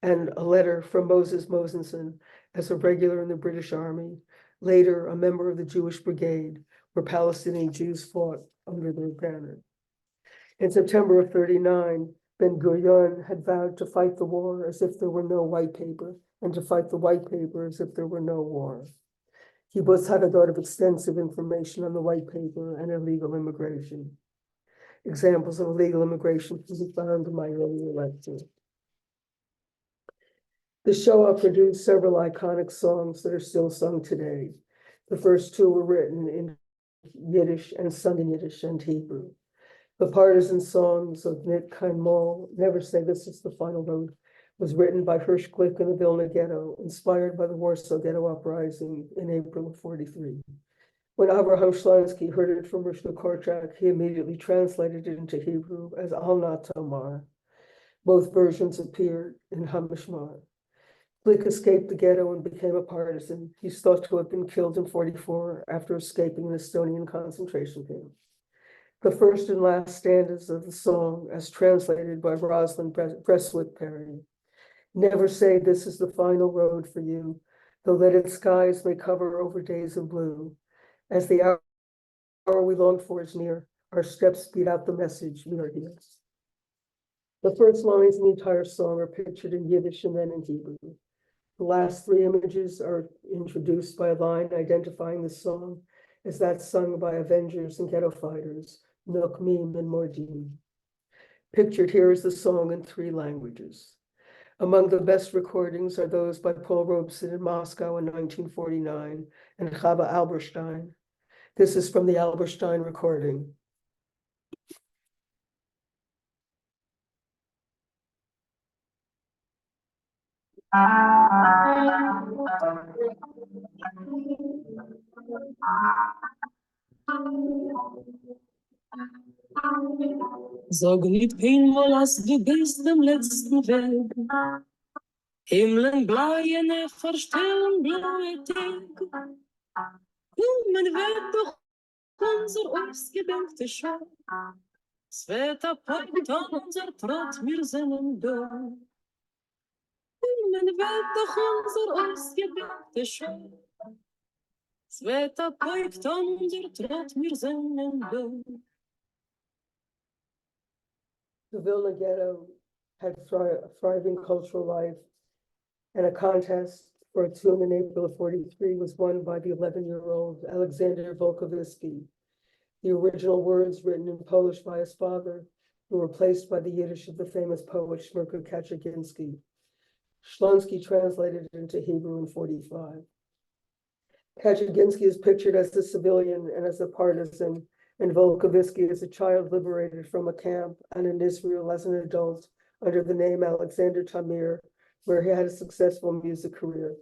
and a letter from Moses Mosenson as a regular in the British Army, later a member of the Jewish Brigade, where Palestinian Jews fought under their banner. In September of 39, Ben-Gurion had vowed to fight the war as if there were no white paper, and to fight the white paper as if there were no war. Kibbutz Haggadot of extensive information on the white paper and illegal immigration. Examples of illegal immigration can be found in my earlier lecture. The Shoah produced several iconic songs that are still sung today. The first two were written in Yiddish and sung in Yiddish and Hebrew. The partisan songs of Nit Kein Mol, Never Say This Is the Final Road, was written by Hirsch Glick in the Vilna Ghetto, inspired by the Warsaw Ghetto Uprising in April of '43. When Abraham Shlansky heard it from Rishna Korchak, he immediately translated it into Hebrew as Al Na Tomar. Both versions appeared in Hamishmar. Glick escaped the ghetto and became a partisan. He's thought to have been killed in '44 after escaping an Estonian concentration camp. The first and last stanzas of the song, as translated by Rosalind Breswick Perry. Never say this is the final road for you, though leaded skies may cover over days of blue. As the hour we long for is near, our steps speed out the message we are here. The first lines in the entire song are pictured in Yiddish and then in Hebrew. The last three images are introduced by a line identifying the song as that sung by Avengers and ghetto fighters, Nokmim and Mordim. Pictured here is the song in three languages. Among the best recordings are those by Paul Robeson in Moscow in 1949 and Chava Alberstein. This is from the Alberstein recording. Sag nicht einmal, als du bist am letzten Weg. Himmeln bleien, verstellen blaue Tag. Man wird doch unser ausgedenkte Schau. Es wird abhängt an unser Trott, wir sind da. Man wird doch unser ausgedenkte Schau. Es wird abhängt an unser Trott, wir sind da. The Vilna Ghetto had a thriving cultural life, and a contest for a tune in April of '43 was won by the 11-year-old Alexander Volkovitsky. The original words, written in Polish by his father, were replaced by the Yiddish of the famous poet Shmerko Kaczynski. Shlansky translated it into Hebrew in '45. Kaczynski is pictured as a civilian and as a partisan, and Volkovitsky as a child liberated from a camp and in Israel as an adult under the name Alexander Tamir, where he had a successful music career.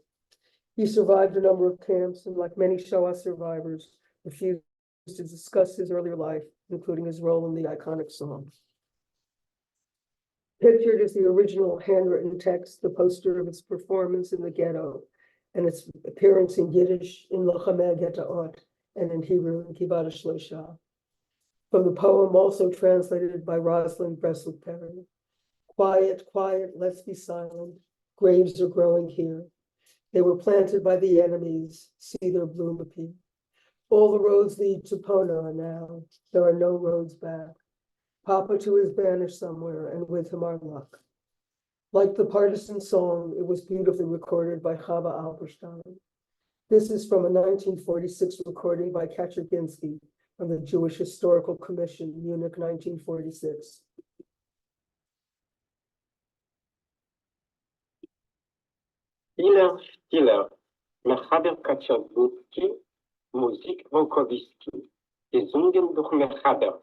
He survived a number of camps and, like many Shoah survivors, refused to discuss his earlier life, including his role in the iconic song. Pictured is the original handwritten text, the poster of its performance in the ghetto, and its appearance in Yiddish in Lochamei Getaot and in Hebrew in Kibbutz Shlosha. From the poem, also translated by Rosalind Breswick Perry. Quiet, quiet, let's be silent. Graves are growing here. They were planted by the enemies. See their bloom appear. All the roads lead to Pona now. There are no roads back. Papa too is banished somewhere, and with him our luck. Like the partisan song, it was beautifully recorded by Chava Alberstein. This is from a 1946 recording by Kaczynski from the Jewish Historical Commission, Munich, 1946. Stiller, Mechaber Kaczynski, Musik Volkovitsky, gesungen durch Mechaber.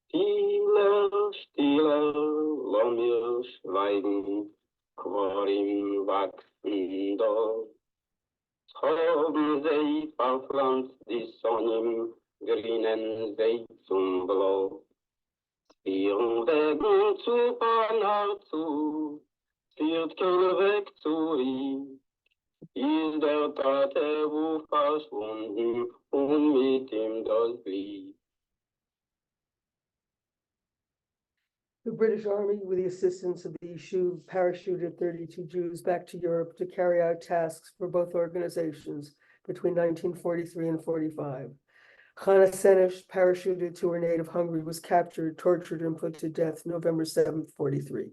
Stiller, stiller, lass mir schweigen, Quorim wachsen dort. Haben sie verpflanzt die Sonne im grünen See zum Blau. Ihren Wegen zu Panar zu, führt kein Weg zu ihm. Ist der Tatebuch verschwunden und mit ihm das Glied. The British Army, with the assistance of the Yishuv, parachuted 32 Jews back to Europe to carry out tasks for both organizations between 1943 and '45. Chana Senesh, parachuted to her native Hungary, was captured, tortured, and put to death November 7th, '43.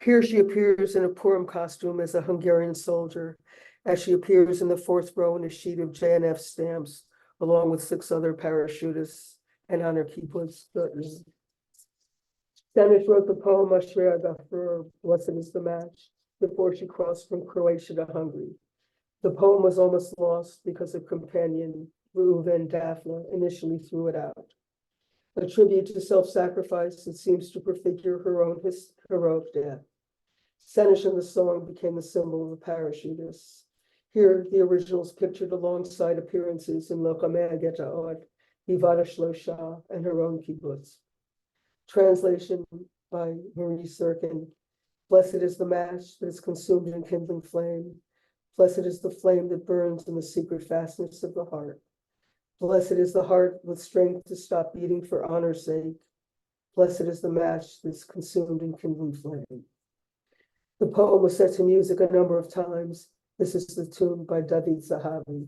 Here she appears in a Purim costume as a Hungarian soldier as she appears in the fourth row in a sheet of JNF stamps, along with 6 other parachutists and on her kibbutz. Stanish wrote the poem Ashrea Gafur, Blessed is the Match, before she crossed from Croatia to Hungary. The poem was almost lost because her companion, Reuven Daphne, initially threw it out. A tribute to self-sacrifice that seems to prefigure her own heroic death. Stanish in the song became the symbol of the parachutists. Here, the original is pictured alongside appearances in Lochamei Haggadah, Vivada Shlosha, and her own kibbutz. Translation by Marie Serkin. Blessed is the match that is consumed in kindling flame. Blessed is the flame that burns in the secret fastness of the heart. Blessed is the heart with strength to stop beating for honor's sake. Blessed is the match that's consumed in kindling flame. The poem was set to music a number of times. This is the tune by David Zahavi.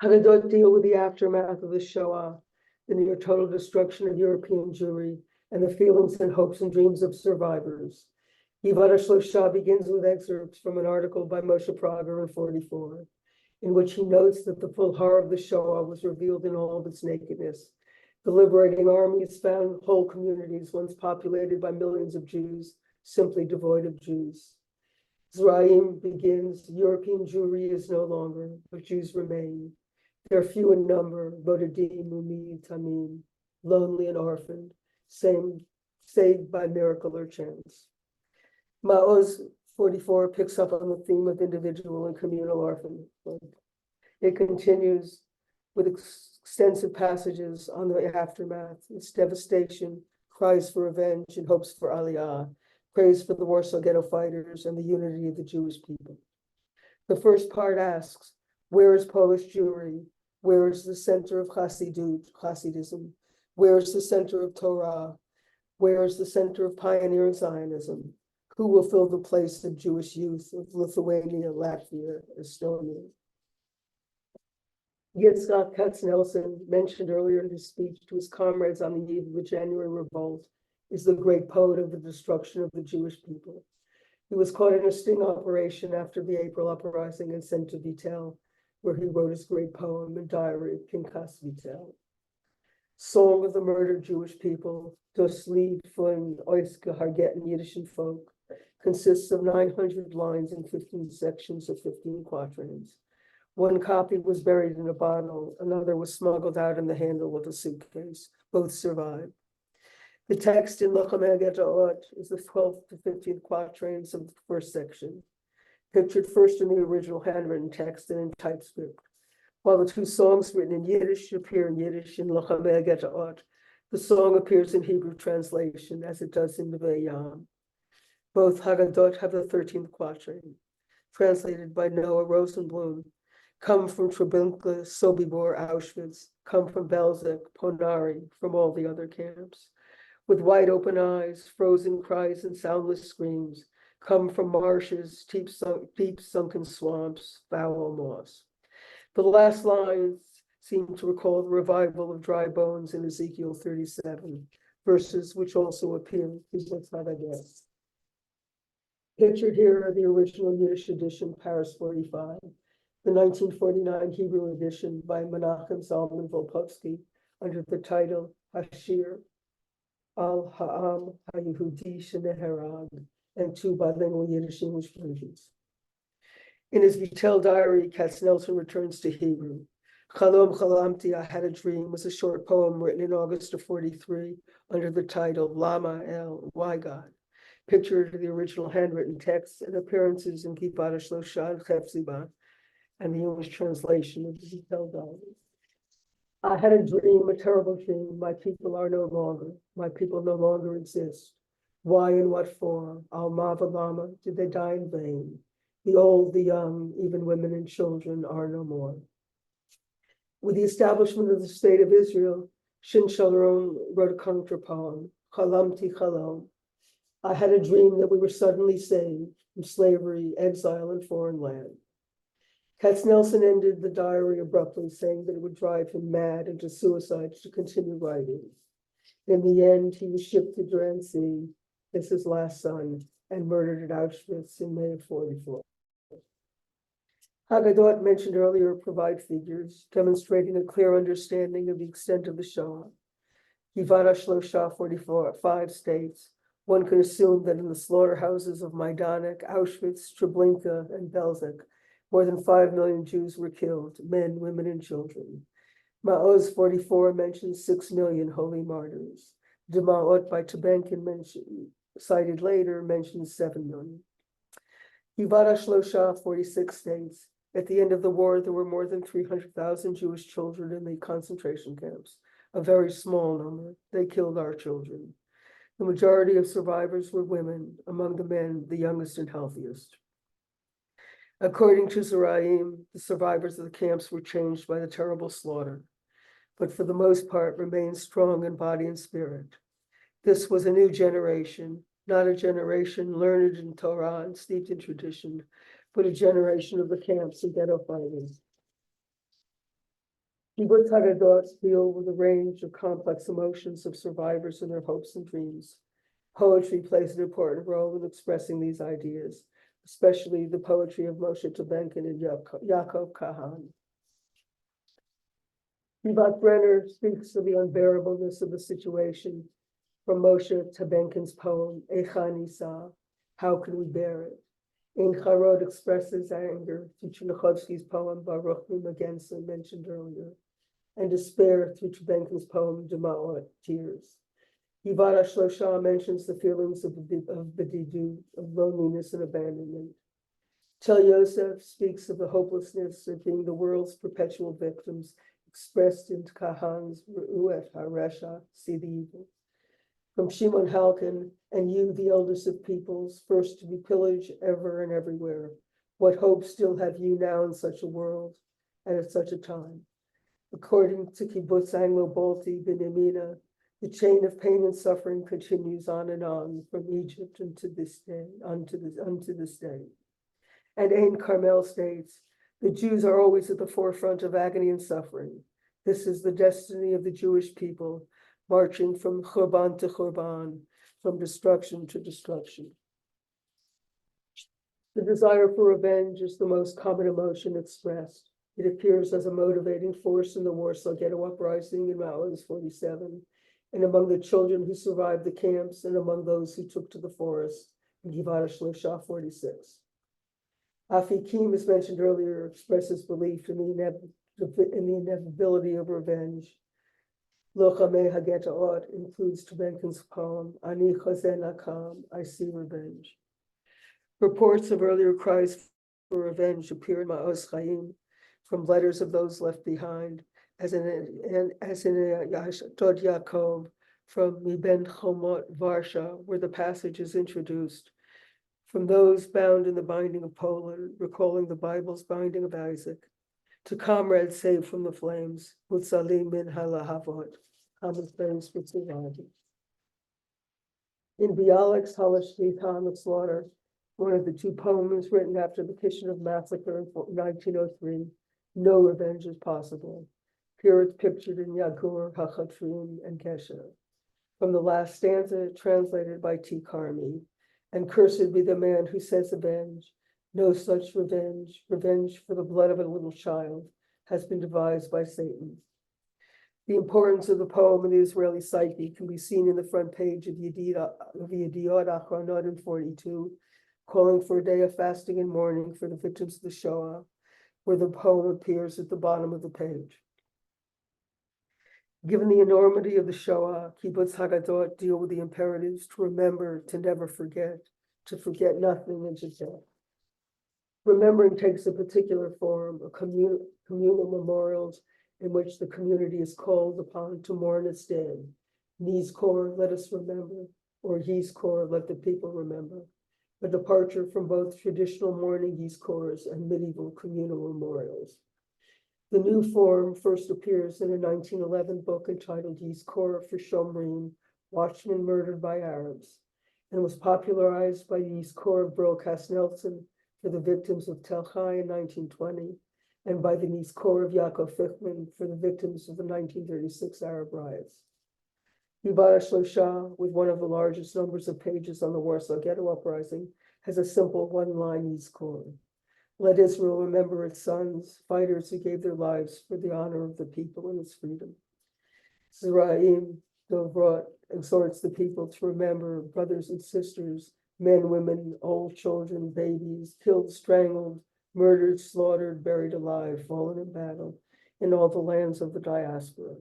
Haggadot deal with the aftermath of the Shoah, the near total destruction of European Jewry, and the feelings and hopes and dreams of survivors. Vivada Shlosha begins with excerpts from an article by Moshe Prager in 1944, in which he notes that the full horror of the Shoah was revealed in all of its nakedness. The liberating armies found whole communities once populated by millions of Jews, simply devoid of Jews. Zraim begins, European Jewry is no longer, but Jews remain. They're few in number, Bodedim, Mumid, Tamim, lonely and orphaned, saved by miracle or chance. Maoz 44 picks up on the theme of individual and communal orphanhood. It continues with extensive passages on the aftermath, its devastation, cries for revenge and hopes for Aliyah, praise for the Warsaw Ghetto fighters and the unity of the Jewish people. The first part asks, where is Polish Jewry? Where is the center of Hasidism? Where is the center of Torah? Where is the center of pioneering Zionism? Who will fill the place of Jewish youth of Lithuania, Latvia, Estonia? Yitzhak Katznelson, mentioned earlier in his speech to his comrades on the eve of the January Revolt, is the great poet of the destruction of the Jewish people. He was caught in a sting operation after the April uprising and sent to Vitel, where he wrote his great poem and diary, Pinkas Vitel. Song of the Murdered Jewish People, Das Lied von euch gehargeten jüdischen Volk, consists of 900 lines in 15 sections of 15 quatrains. One copy was buried in a bottle, another was smuggled out in the handle of a suitcase. Both survived. The text in Lochamei Haggadah is the 12th to 15th quatrains of the first section, pictured first in the original handwritten text and in typescript. While the two songs written in Yiddish appear in Yiddish in Lochamei Haggadah, the song appears in Hebrew translation as it does in the Vayam. Both Haggadot have the 13th quatrain, translated by Noah Rosenblum. Come from Treblinka, Sobibor, Auschwitz, come from Belzec, Ponari, from all the other camps. With wide open eyes, frozen cries and soundless screams, come from marshes, deep sunken swamps, foul moss. The last lines seem to recall the revival of dry bones in Ezekiel 37, verses which also appear in Kibbutz Haggadot. Pictured here are the original Yiddish edition, Paris 45, the 1949 Hebrew edition by Menachem Zalman Volkovsky under the title Hashir, Al Ha'am HaYehudi Sheneherag, and 2 bilingual Yiddish English versions. In his Vitel diary, Katznelson returns to Hebrew. Chalom Chalamti, I Had a Dream, was a short poem written in August of 43 under the title Lama El, Why God? Pictured the original handwritten text and appearances in Kibbutz Haggadot Chefziba and the English translation of the Vitel diary. I had a dream, a terrible dream. My people are no longer. My people no longer exist. Why and what for? Alma Lama, did they die in vain? The old, the young, even women and children are no more. With the establishment of the state of Israel, Shin Shalom wrote a counter poem, Chalamti Chalom. I had a dream that we were suddenly saved from slavery, exile, and foreign land. Katznelson ended the diary abruptly, saying that it would drive him mad into suicide to continue writing. In the end, he was shipped to Drancy as his last son and murdered at Auschwitz in May of 44. Haggadot mentioned earlier provide figures demonstrating a clear understanding of the extent of the Shoah. Givara Shlosha 45 states, one could assume that in the slaughterhouses of Majdanek, Auschwitz, Treblinka, and Belzec, more than 5 million Jews were killed, men, women, and children. Ma'oz 44 mentions 6 million holy martyrs. Dema'ot by Tabenkin cited later mentions 7 million. Givara Shlosha 46 states, at the end of the war, there were more than 300,000 Jewish children in the concentration camps, a very small number. They killed our children. The majority of survivors were women, among the men, the youngest and healthiest. According to Zeraim, the survivors of the camps were changed by the terrible slaughter, but for the most part remained strong in body and spirit. This was a new generation, not a generation learned in Torah and steeped in tradition, but a generation of the camps and ghetto fighters. Kibbutz Haggadot deal with a range of complex emotions of survivors and their hopes and dreams. Poetry plays an important role in expressing these ideas, especially the poetry of Moshe Tabenkin and Yaakov Kahan. Yivat Brenner speaks of the unbearableness of the situation from Moshe Tabenkin's poem, Echa Nisa, How Can We Bear It? Ein Charod expresses anger through Chernichovsky's poem, Baruch Magensa, mentioned earlier, and despair through Tabenkin's poem, Dema'ot, Tears. Yivara Shlosha mentions the feelings of bedidu, of loneliness and abandonment. Tel Yosef speaks of the hopelessness of being the world's perpetual victims, expressed in Kahan's Ru'et HaResha, see the evil. From Shimon Halkin, and you, the eldest of peoples, first to be pillaged ever and everywhere. What hope still have you now in such a world and at such a time? According to Kibbutz Anglo-Balti Binyamina, the chain of pain and suffering continues on and on from Egypt unto this day, unto this day. And Ein Carmel states, the Jews are always at the forefront of agony and suffering. This is the destiny of the Jewish people, marching from Churban to Churban, from destruction to destruction. The desire for revenge is the most common emotion expressed. It appears as a motivating force in the Warsaw Ghetto Uprising in Maoist 47, and among the children who survived the camps, and among those who took to the forest in Givara Shlosha 46. Afikim, as mentioned earlier, expresses belief in the inevitability of revenge. Lochamei Hagadot includes Tabenkin's poem, Ani Chazen Akam, I See Revenge. Reports of earlier cries for revenge appear in Ma'oz Chaim from letters of those left behind, as in Yashdod Yaakov from Miben Chomot Varsha, where the passage is introduced, from those bound in the binding of Poland, recalling the Bible's binding of Isaac, to comrades saved from the flames, Mutzalim min halahavot, common flames for survival. In Bialik's Halashti Comic Slaughter, one of the two poems written after the Kishinev massacre in 1903, no revenge is possible. Here it's pictured in Yagur, Hachatrim, and Kesher. From the last stanza, translated by T. Carmi, and cursed be the man who says avenge. No such revenge, revenge for the blood of a little child, has been devised by Satan. The importance of the poem in the Israeli psyche can be seen in the front page of Yediot Achronot in 42, calling for a day of fasting and mourning for the victims of the Shoah, where the poem appears at the bottom of the page. Given the enormity of the Shoah, kibbutz Haggadot deal with the imperatives to remember, to never forget, to forget nothing, and to death. Remembering takes a particular form, a communal memorials in which the community is called upon to mourn its dead. Nizkor, let us remember, or Yizkor, let the people remember. A departure from both traditional mourning Yizkors and medieval communal memorials. The new form first appears in a 1911 book entitled Yizkor for Shomrim, Watchmen Murdered by Arabs, and was popularized by the Yizkor of Burl Nelson for the victims of Tel Chai in 1920, and by the Yizkor of Yaakov Fichman for the victims of the 1936 Arab riots. Kibbutz Shlosha, with one of the largest numbers of pages on the Warsaw Ghetto Uprising, has a simple one-line Yizkor. Let Israel remember its sons, fighters who gave their lives for the honor of the people and its freedom. Zeraim Dovrot exhorts the people to remember brothers and sisters, men, women, old children, babies, killed, strangled, murdered, slaughtered, buried alive, fallen in battle in all the lands of the diaspora.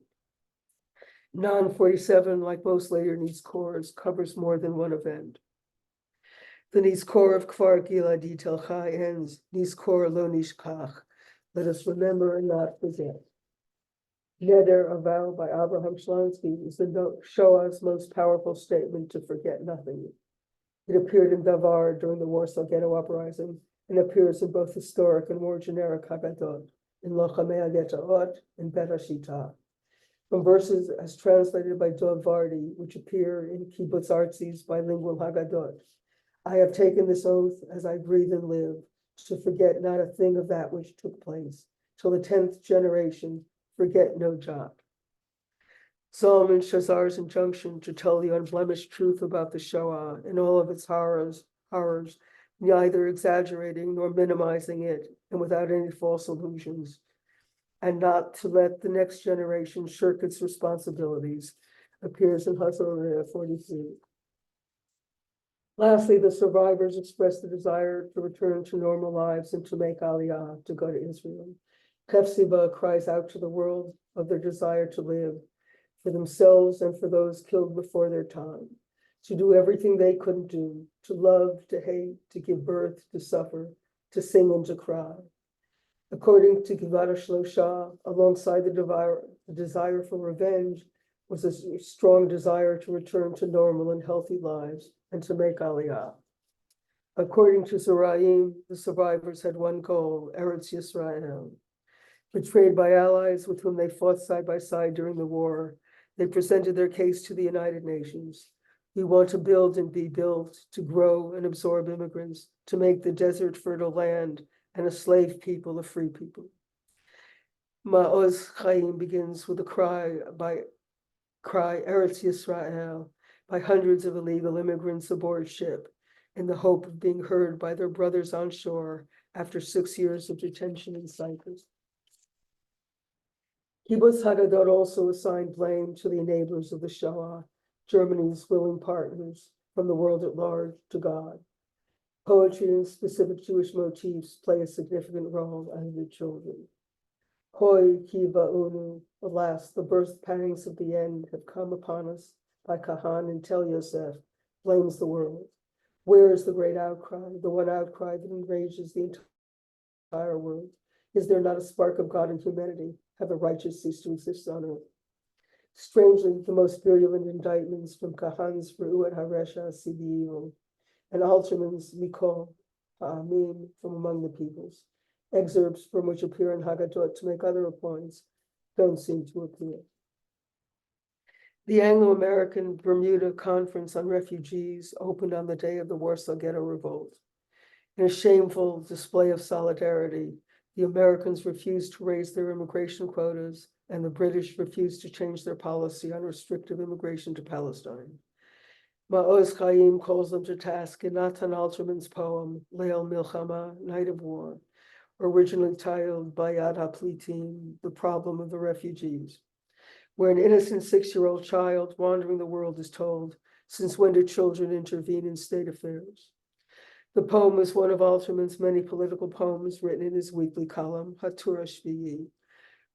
Non-47, like most later Yizkors, covers more than one event. The Nizkor of Kfar Giladi Tel Chai ends, Nizkor lo nishkach, let us remember and not forget. Neder, a vow by Abraham Shlansky, is the Shoah's most powerful statement to forget nothing. It appeared in Davar during the Warsaw Ghetto Uprising and appears in both historic and more generic hagadot, in Lochamei HaGetaot and Bet HaShita. From verses as translated by Dov Vardi, which appear in Kibbutz Artzi's bilingual hagadot. I have taken this oath as I breathe and live, to forget not a thing of that which took place, till the 10th generation forget no jot. Solomon Shazar's injunction to tell the unblemished truth about the Shoah and all of its horrors, neither exaggerating nor minimizing it, and without any false illusions, and not to let the next generation shirk its responsibilities, appears in Hazorah 43. Lastly, the survivors expressed the desire to return to normal lives and to make Aliyah, to go to Israel. Kefsiba cries out to the world of their desire to live for themselves and for those killed before their time, to do everything they couldn't do, to love, to hate, to give birth, to suffer, to sing and to cry. According to Kibbutz Shlosha, alongside the desire for revenge was a strong desire to return to normal and healthy lives and to make Aliyah. According to Zeraim, the survivors had one goal, Eretz Yisrael. Betrayed by allies with whom they fought side by side during the war, they presented their case to the United Nations. We want to build and be built, to grow and absorb immigrants, to make the desert fertile land and a slave people a free people. Ma'oz Chaim begins with a cry Eretz Yisrael, by hundreds of illegal immigrants aboard ship in the hope of being heard by their brothers on shore after 6 years of detention in Cyprus. Kibbutz Haggadot also assigned blame to the enablers of the Shoah, Germany's willing partners from the world at large to God. Poetry and specific Jewish motifs play a significant role, as do children. Hoi ki ba'unu, alas, the birth pangs of the end have come upon us, by Kahan and Tel Yosef, blames the world. Where is the great outcry, the one outcry that enrages the entire world? Is there not a spark of God in humanity? Have the righteous ceased to exist on earth? Strangely, the most virulent indictments from Kahan's Re'uat HaResha Sibi'il and Alterman's Mikol Ha'amin from among the peoples, excerpts from which appear in Haggadot to make other points, don't seem to appear. The Anglo-American Bermuda Conference on Refugees opened on the day of the Warsaw Ghetto Revolt. In a shameful display of solidarity, the Americans refused to raise their immigration quotas, and the British refused to change their policy on restrictive immigration to Palestine. Ma'oz Chaim calls them to task in Natan Alterman's poem, Leil Milchama, Night of War, originally titled Bayad HaPlitim, The Problem of the Refugees. where an innocent 6-year-old child wandering the world is told, since when did children intervene in state affairs? The poem is one of Alterman's many political poems written in his weekly column, Hatura Shvi'i,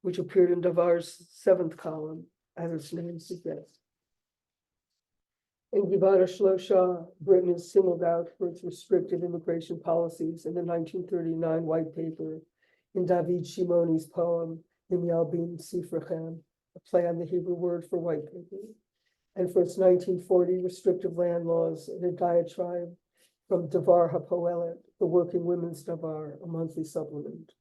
which appeared in Davar's 7th column, as its name suggests. In Givara Shlosha, Britain is singled out for its restrictive immigration policies in the 1939 white paper, in David Shimoni's poem, Im Yalbin Sifrechem, a play on the Hebrew word for white paper, and for its 1940 restrictive land laws in a diatribe from Davar HaPoelet, the Working Women's Davar, a monthly supplement.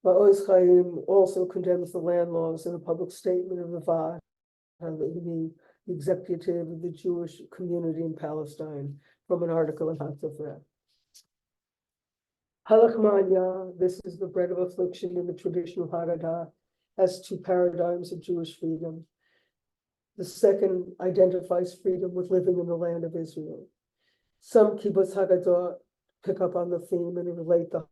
Ma'oz Chaim also condemns the land laws in a public statement of the Vaad, the executive of the Jewish community in Palestine, from an article in Hatzafreh. Halachmanya, this is the bread of affliction in the traditional Haggadah, has 2 paradigms of Jewish freedom. The second identifies freedom with living in the land of Israel. Some kibbutz Haggadot pick up on the theme and relate the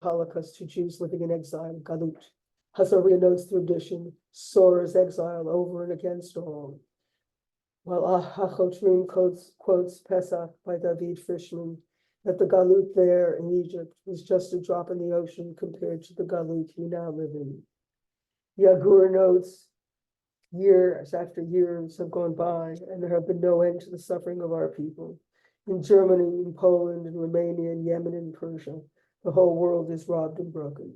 Holocaust to Jews living in exile, galut. Hazaria notes the tradition, soars exile over and against all. While Hachotrim quotes Pesach by David Frischman, that the galut there in Egypt was just a drop in the ocean compared to the galut we now live in. Yagur notes, years after years have gone by, and there have been no end to the suffering of our people. In Germany, in Poland, in Romania, in Yemen, and Persia, the whole world is robbed and broken.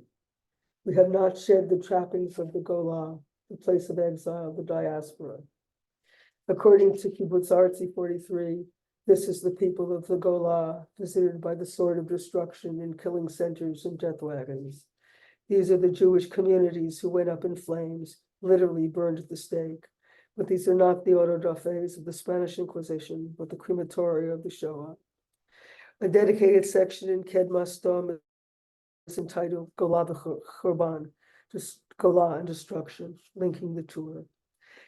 We have not shed the trappings of the Golah, the place of exile, the diaspora. According to Kibbutz Artsy 43, this is the people of the Golah, visited by the sword of destruction in killing centers and death wagons. These are the Jewish communities who went up in flames, literally burned at the stake. But these are not the autodafes of the Spanish Inquisition, but the crematoria of the Shoah. A dedicated section in Kedmas Dom is entitled Golah Churban, Golah and Destruction, linking the tour.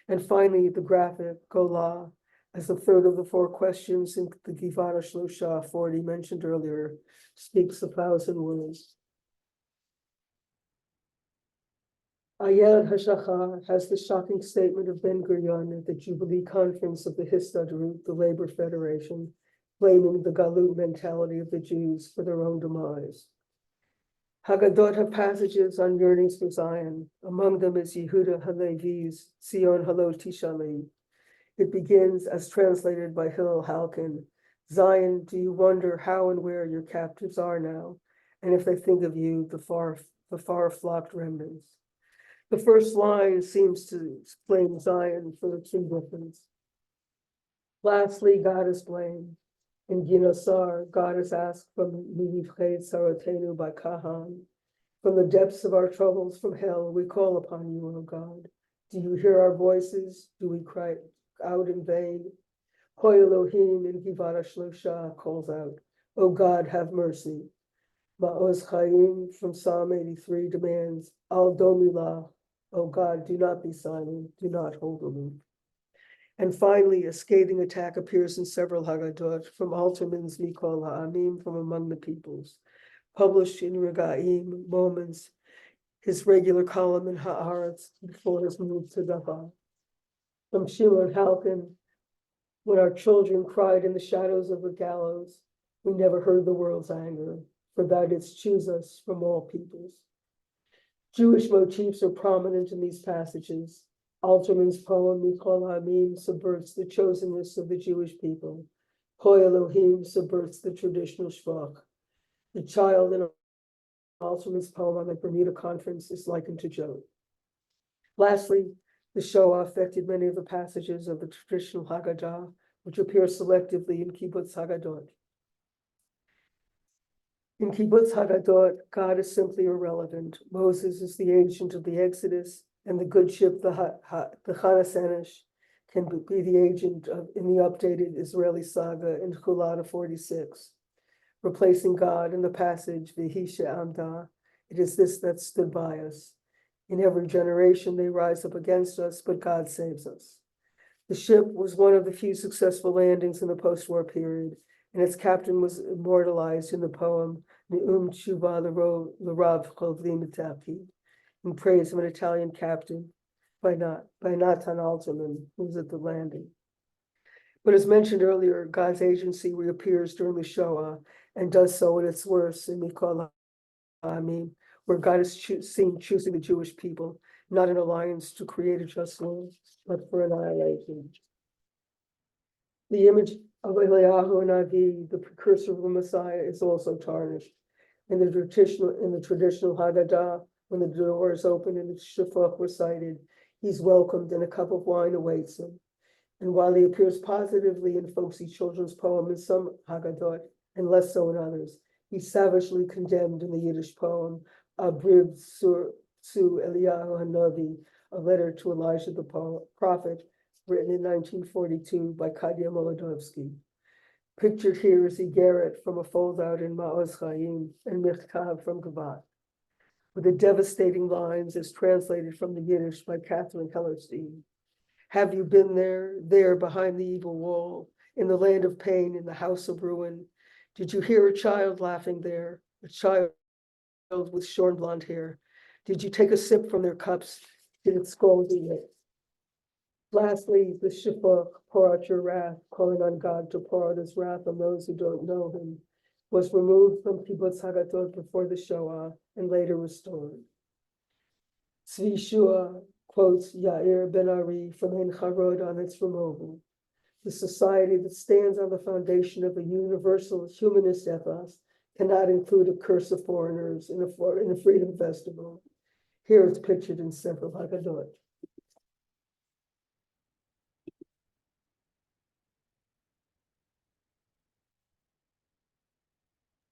And finally, the graphic Golah, as the third of the 4 questions in the Givara Shlosha 40 mentioned earlier, speaks 1,000 words. Ayed HaShachar has the shocking statement of Ben Gurion at the Jubilee Conference of the Histadrut, the Labor Federation, blaming the Galut mentality of the Jews for their own demise. Haggadot have passages on yearnings for Zion. Among them is Yehuda Halevi's Zion Halo Tishali. It begins, as translated by Hillel Halkin, Zion, do you wonder how and where your captives are now, and if they think of you, the far flocked remnants? The first line seems to blame Zion for its indifference. Lastly, God is blamed. In Ginosar, God is asked from Mivchet Saratenu by Kahan, from the depths of our troubles from hell, we call upon you, O God. Do you hear our voices? Do we cry out in vain? Hoy Elohim in Givara Shlosha calls out, O God, have mercy. Ma'oz Chaim from Psalm 83 demands, Al Domilah, O God, do not be silent, do not hold aloof. And finally, a scathing attack appears in several Haggadot from Alterman's Mikol Ha'amim, from among the peoples, published in Regaim, Moments, his regular column in Haaretz before his move to Davar. From Shimon Halkin, when our children cried in the shadows of the gallows, we never heard the world's anger, for thou didst choose us from all peoples. Jewish motifs are prominent in these passages. Alterman's poem, Mikol Ha'amim, subverts the chosenness of the Jewish people. Hoy Elohim subverts the traditional shvach. The child in Alterman's poem on the Bermuda Conference is likened to Job. Lastly, the Shoah affected many of the passages of the traditional Haggadah, which appear selectively in Kibbutz Haggadot. In Kibbutz Haggadot, God is simply irrelevant. Moses is the agent of the Exodus, and the good ship, the Chanasenesh, can be the agent in the updated Israeli saga in Chulada 46, replacing God in the passage V'hi she'amda. It is this that stood by us. In every generation they rise up against us, but God saves us. The ship was one of the few successful landings in the post-war period, and its captain was immortalized in the poem Ne'um Tshuva L'Rav Chovlim Etapid, in praise of an Italian captain by Natan Alterman, who was at the landing. But as mentioned earlier, God's agency reappears during the Shoah and does so at its worst in Mikol Ha'amim, where God is seen choosing the Jewish people, not an alliance to create a just world, but for annihilation. The image of Eliyahu Navi, the precursor of the Messiah, is also tarnished. In the traditional Haggadah, when the door is open and the shofar recited, he's welcomed and a cup of wine awaits him. And while he appears positively in folksy children's poem in some Haggadot, and less so in others, he's savagely condemned in the Yiddish poem, Abriv Su Eliyahu Hanavi, a letter to Elijah the prophet, written in 1942 by Kadya Molodovsky. Pictured here is Igeret from a fold-out in Ma'oz Chaim and Michtav from Gavat, with the devastating lines as translated from the Yiddish by Catherine Hellerstein. Have you been there behind the evil wall, in the land of pain, in the house of ruin? Did you hear a child laughing there, a child with shorn blonde hair? Did you take a sip from their cups? Did it scald you yet? Lastly, the shofar, pour out your wrath, calling on God to pour out his wrath on those who don't know him, was removed from Kibbutz Haggadot before the Shoah and later restored. Tzvi Shua quotes Yair Ben Ari from Ein Charod on its removal. The society that stands on the foundation of a universal humanist ethos cannot include a curse of foreigners in a freedom festival. Here it's pictured in several Haggadot.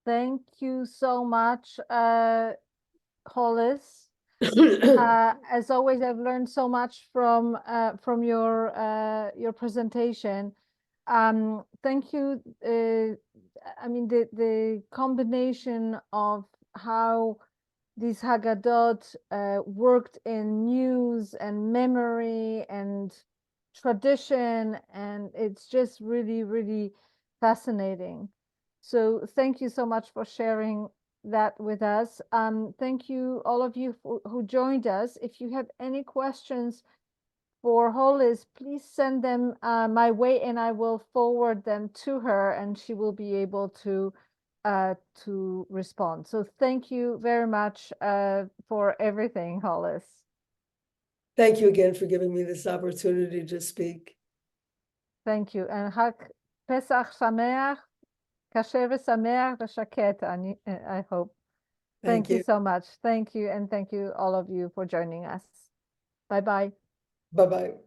Thank you so much, Hollis. As always, I've learned so much from your presentation. Thank you. I mean, the combination of how these Haggadot worked in news and memory and tradition, and it's just really, really fascinating. So thank you so much for sharing that with us. Thank you, all of you who joined us. If you have any questions for Hollis, please send them my way and I will forward them to her and she will be able to respond. So thank you very much for everything, Hollis. Thank you again for giving me this opportunity to speak. Thank you. And Pesach Sameach, Kasher v'Sameach v'Shakет, I hope. Thank you so much. Thank you. And thank you all of you for joining us. Bye-bye. Bye-bye.